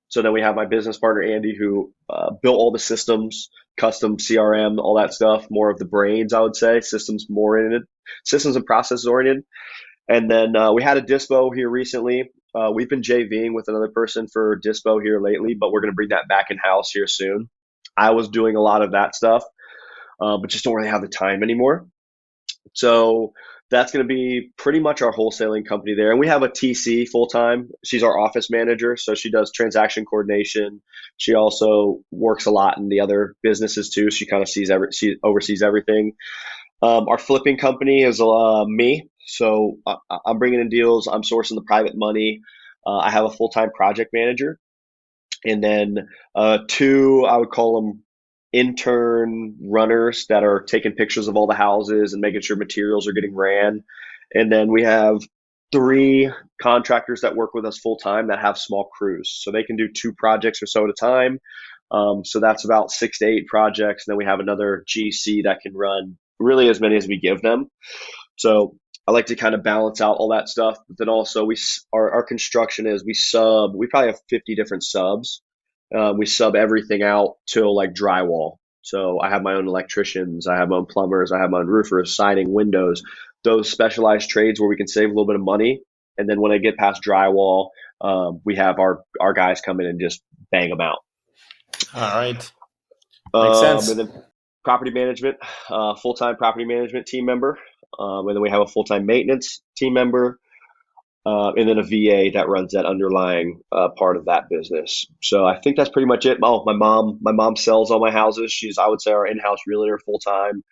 So then we have my business partner, Andy, who built all the systems, custom CRM, all that stuff, more of the brains, I would say, systems and processes oriented. And then we had a dispo here recently. We've been JVing with another person for dispo here lately, but we're going to bring that back in-house here soon. I was doing a lot of that stuff, but just don't really have the time anymore. So that's going to be pretty much our wholesaling company there. And we have a TC full time. She's our office manager. So she does transaction coordination. She also works a lot in the other businesses too. She kind of she oversees everything. Our flipping company is me. So I'm bringing in deals. I'm sourcing the private money. I have a full time project manager. And then 2, I would call them intern runners that are taking pictures of all the houses and making sure materials are getting ran. And then we have 3 contractors that work with us full time that have small crews. So they can do 2 projects or so at a time. So that's about 6 to 8 projects. And then we have another GC that can run really as many as we give them. So I like to kind of balance out all that stuff. But then also our construction is we probably have 50 different subs. We sub everything out to like drywall. So I have my own electricians, I have my own plumbers, I have my own roofers, siding, windows, those specialized trades where we can save a little bit of money. And then when I get past drywall, we have our guys come in and just bang them out. All right. Makes And sense. then property management, full-time property management team member. And then we have a full-time maintenance team member. And then a VA that runs that underlying part of that business. So I think that's pretty much it. Oh, my mom sells all my houses. She's, I would say, our in-house realtor full time.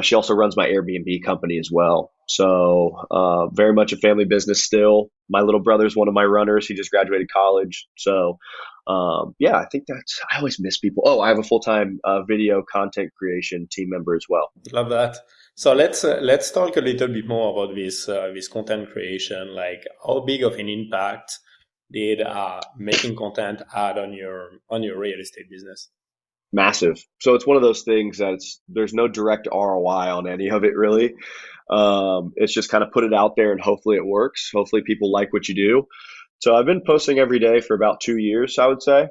She also runs my Airbnb company as well. So very much a family business still. My little brother's one of my runners. He just graduated college. So yeah, I think I always miss people. Oh, I have a full-time video content creation team member as well. Love that. So let's talk a little bit more about this content creation. Like, how big of an impact did making content add on your real estate business? Massive. So it's one of those things there's no direct ROI on any of it really. It's just kind of put it out there and hopefully it works. Hopefully people like what you do. So I've been posting every day for about 2 years, I would say,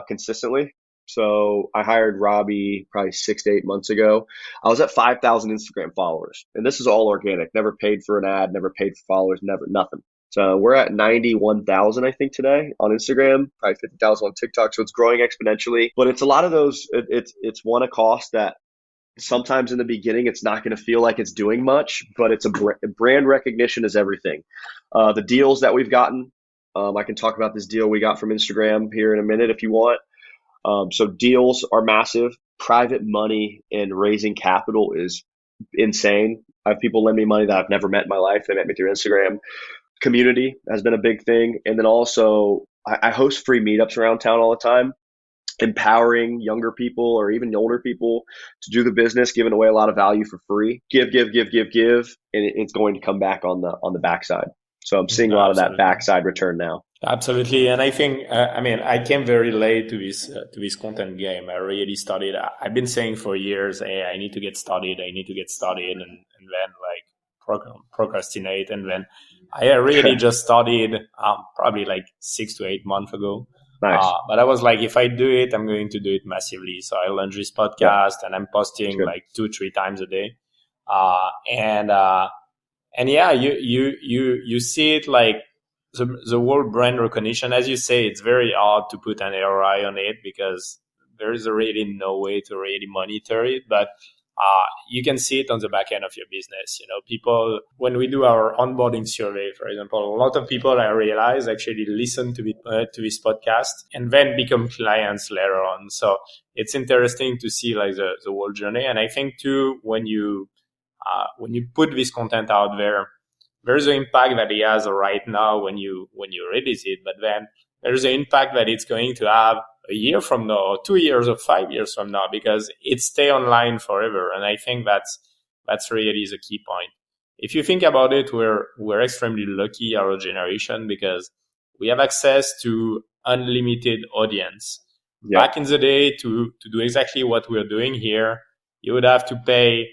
consistently. So I hired Robbie probably 6 to 8 months ago. I was at 5,000 Instagram followers, and this is all organic. Never paid for an ad, never paid for followers, never nothing. So we're at 91,000, I think, today on Instagram, probably 50,000 on TikTok. So it's growing exponentially. But it's a lot of those. It's one, a cost that sometimes in the beginning it's not going to feel like it's doing much, but it's brand recognition is everything. The deals that we've gotten, I can talk about this deal we got from Instagram here in a minute if you want. So deals are massive. Private money and raising capital is insane. I have people lend me money that I've never met in my life. They met me through Instagram. Community has been a big thing. And then also I host free meetups around town all the time, empowering younger people or even older people to do the business, giving away a lot of value for free. Give, and it's going to come back on the backside. So I'm seeing a lot of that backside return now. Absolutely. And I think, I came very late to this content game. I really started, I've been saying for years, hey, I need to get started. And then like procrastinate. And then I really just started probably like 6 to 8 months ago. Nice. But I was like, if I do it, I'm going to do it massively. So I launched this podcast and I'm posting like 2-3 times a day. And yeah, you see it like the whole brand recognition. As you say, it's very hard to put an ROI on it because there is really no way to really monitor it. But you can see it on the back end of your business. You know, people, when we do our onboarding survey, for example, a lot of people I realize actually listen to this podcast and then become clients later on. So it's interesting to see like the whole journey. And I think too, when you put this content out there, there's an impact that it has right now when you release it, but then there's an impact that it's going to have a year from now, or 2 years, or 5 years from now, because it stay online forever. And I think that's really the key point. If you think about it, we're extremely lucky, our generation, because we have access to unlimited audience. Back in the day, to do exactly what we're doing here, you would have to pay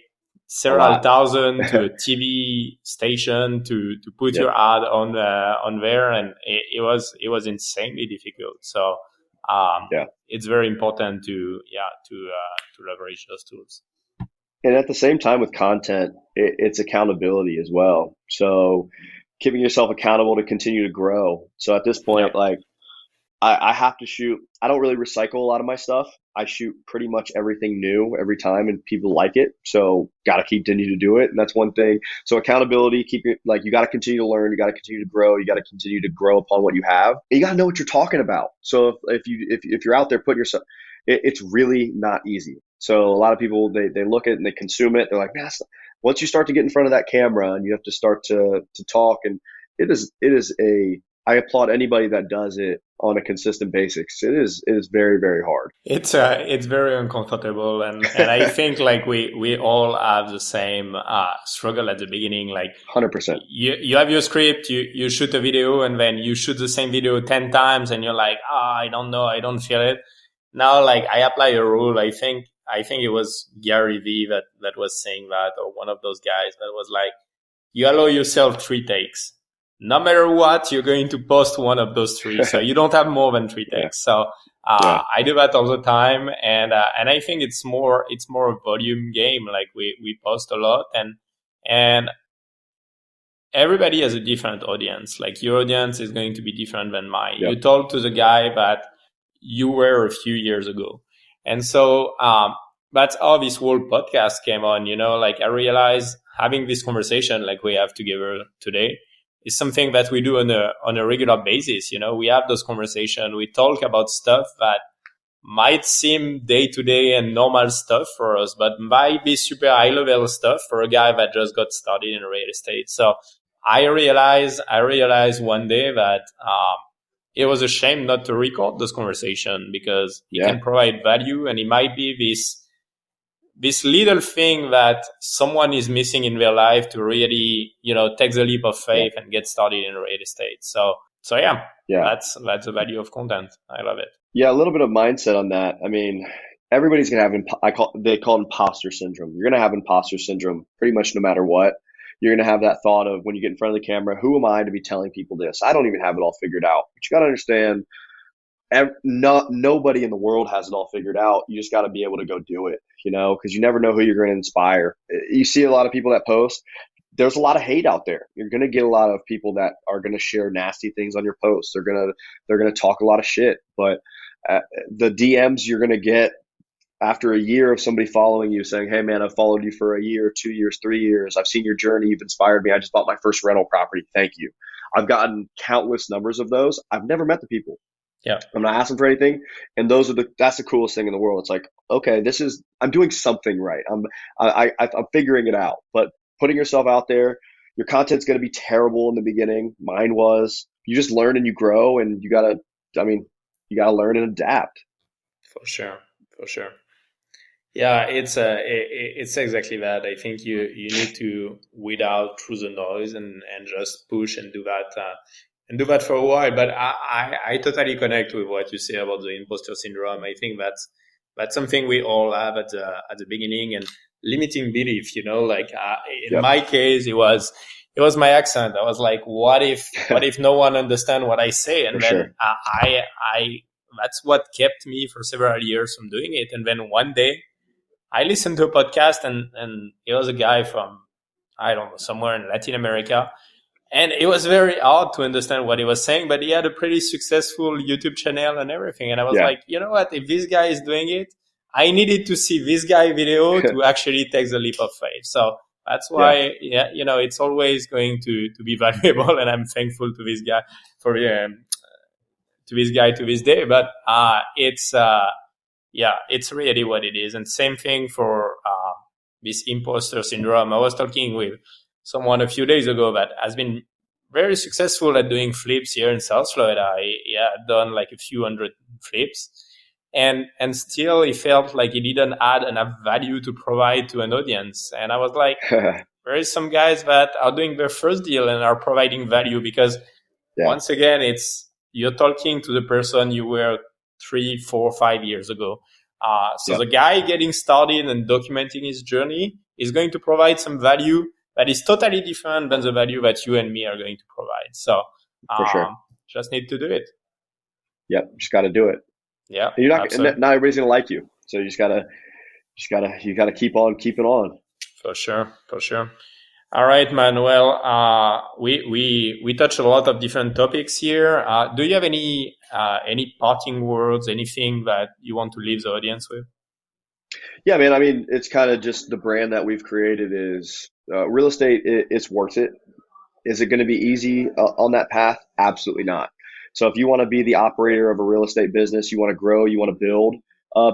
several thousand to a TV station to put your ad on there, and it was insanely difficult. So it's very important to leverage those tools. And at the same time with content, it's accountability as well. So keeping yourself accountable to continue to grow. So at this point, like I have to shoot. I don't really recycle a lot of my stuff. I shoot pretty much everything new every time, and people like it. So got to continue to do it, and that's one thing. So accountability, you got to continue to learn. You got to continue to grow. You got to continue to grow upon what you have. And you got to know what you're talking about. So if you're out there putting yourself, it's really not easy. So a lot of people they look at it and they consume it. They're like, man, once you start to get in front of that camera and you have to start to talk, and it is I applaud anybody that does it on a consistent basis. It is very, very hard. It's very uncomfortable, and I think like we all have the same struggle at the beginning. Like 100%. You have your script, you shoot a video, and then you shoot the same video 10 times, and you're like, I don't know, I don't feel it. Now, like I apply a rule. I think it was Gary Vee that was saying that, or one of those guys that was like, you allow yourself 3 takes. No matter what, you're going to post one of those 3. So you don't have more than 3 takes. So I do that all the time, and I think it's more a volume game. Like we post a lot, and everybody has a different audience. Like your audience is going to be different than mine. You talk to the guy that you were a few years ago, and so that's how this whole podcast came on. Like I realized having this conversation like we have together today is something that we do on a regular basis. We have those conversations. We talk about stuff that might seem day to day and normal stuff for us, but might be super high level stuff for a guy that just got started in real estate. So I realized one day that it was a shame not to record those conversations, because it can provide value, and it might be this little thing that someone is missing in their life to really, take the leap of faith and get started in real estate. So that's the value of content. I love it. Yeah, a little bit of mindset on that. I mean, everybody's gonna have they call it imposter syndrome. You're gonna have imposter syndrome pretty much no matter what. You're gonna have that thought of, when you get in front of the camera, who am I to be telling people this? I don't even have it all figured out. But you gotta understand, nobody in the world has it all figured out. You just got to be able to go do it, because you never know who you're going to inspire. You see a lot of people that post. There's a lot of hate out there. You're going to get a lot of people that are going to share nasty things on your posts. They're going to talk a lot of shit. But the DMs you're going to get after a year of somebody following you saying, hey man, I've followed you for a year, 2 years, 3 years. I've seen your journey. You've inspired me. I just bought my first rental property. Thank you. I've gotten countless numbers of those. I've never met the people. Yeah, I'm not asking for anything, and that's the coolest thing in the world. It's like, okay, I'm doing something right. I'm figuring it out. But putting yourself out there, your content's going to be terrible in the beginning. Mine was. You just learn and you grow, and you gotta learn and adapt. For sure. Yeah, it's exactly that. I think you need to weed out through the noise and just push and do that. And do that for a while, but I totally connect with what you say about the imposter syndrome. I think that's something we all have at the beginning, and limiting belief. Like in my case, it was my accent. I was like, what if no one understands what I say? And for then sure. I that's what kept me for several years from doing it. And then one day, I listened to a podcast, and it was a guy from, I don't know, somewhere in Latin America. And it was very hard to understand what he was saying, but he had a pretty successful YouTube channel and everything. And I was like, you know what? If this guy is doing it, I needed to see this guy video to actually take the leap of faith. So that's why, it's always going to be valuable. And I'm thankful to this guy to this day. But it's really what it is. And same thing for this imposter syndrome. I was talking with someone a few days ago that has been very successful at doing flips here in South Florida. He had done like a few hundred flips, and still he felt like he didn't add enough value to provide to an audience. And I was like, there is some guys that are doing their first deal and are providing value, because once again, you're talking to the person you were 3, 4, 5 years ago. The guy getting started and documenting his journey is going to provide some value that is totally different than the value that you and me are going to provide. So For sure. just need to do it. Yep. Just got to do it. Yeah. And absolutely. not everybody's going to like you. So you just gotta keep on keeping on. For sure. All right, man. Well, we touched a lot of different topics here. Do you have any parting words, anything that you want to leave the audience with? Yeah, man. I mean, it's kind of just the brand that we've created is real estate. It's worth it. Is it going to be easy on that path? Absolutely not. So if you want to be the operator of a real estate business, you want to grow, you want to build,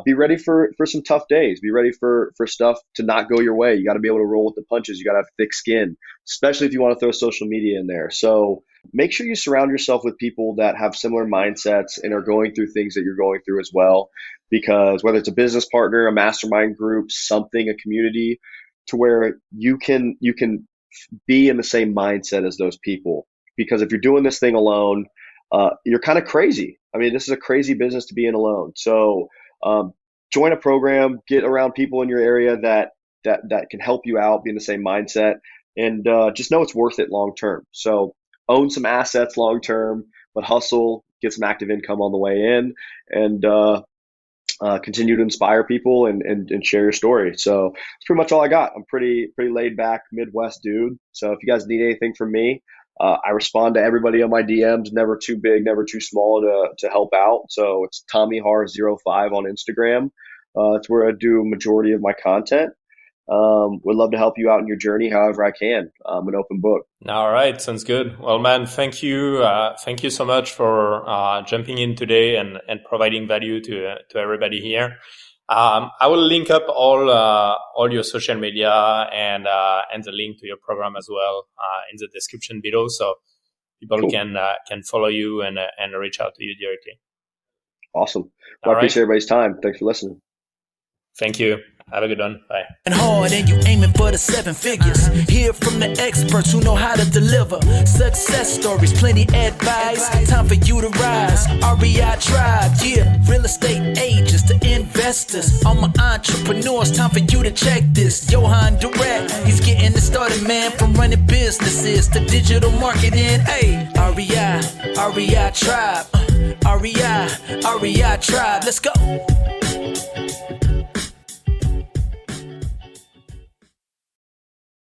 be ready for some tough days. Be ready for stuff to not go your way. You got to be able to roll with the punches. You got to have thick skin, especially if you want to throw social media in there. So make sure you surround yourself with people that have similar mindsets and are going through things that you're going through as well. Because whether it's a business partner, a mastermind group, something, a community, to where you can be in the same mindset as those people. Because if you're doing this thing alone, you're kind of crazy. I mean, this is a crazy business to be in alone. So join a program, get around people in your area that can help you out, be in the same mindset, and just know it's worth it long term. So own some assets long term, but hustle, get some active income on the way in, and continue to inspire people and share your story. So it's pretty much all I got. I'm pretty laid back Midwest dude. So if you guys need anything from me, I respond to everybody on my DMs, never too big, never too small to help out. So it's Tommy Harr 05 on Instagram. It's where I do majority of my content. Would love to help you out in your journey however I can. I'm an open book. All right. Sounds good. Well, man, thank you. Thank you so much for jumping in today and providing value to everybody here. I will link up all your social media and the link to your program as well in the description below, so people Cool. can follow you and reach out to you directly. Awesome. Well, I appreciate everybody's time. Thanks for listening. Thank you. Have a good one. Bye. And hard and you aiming for the 7 figures. Hear from the experts who know how to deliver. Success stories, plenty advice. Time for you to rise. REI Tribe, yeah. Real estate agents to investors. All my entrepreneurs, time for you to check this. Yoann Dorat, he's getting it started, man. From running businesses to digital marketing. Hey, REI Tribe. REI Tribe. Let's go.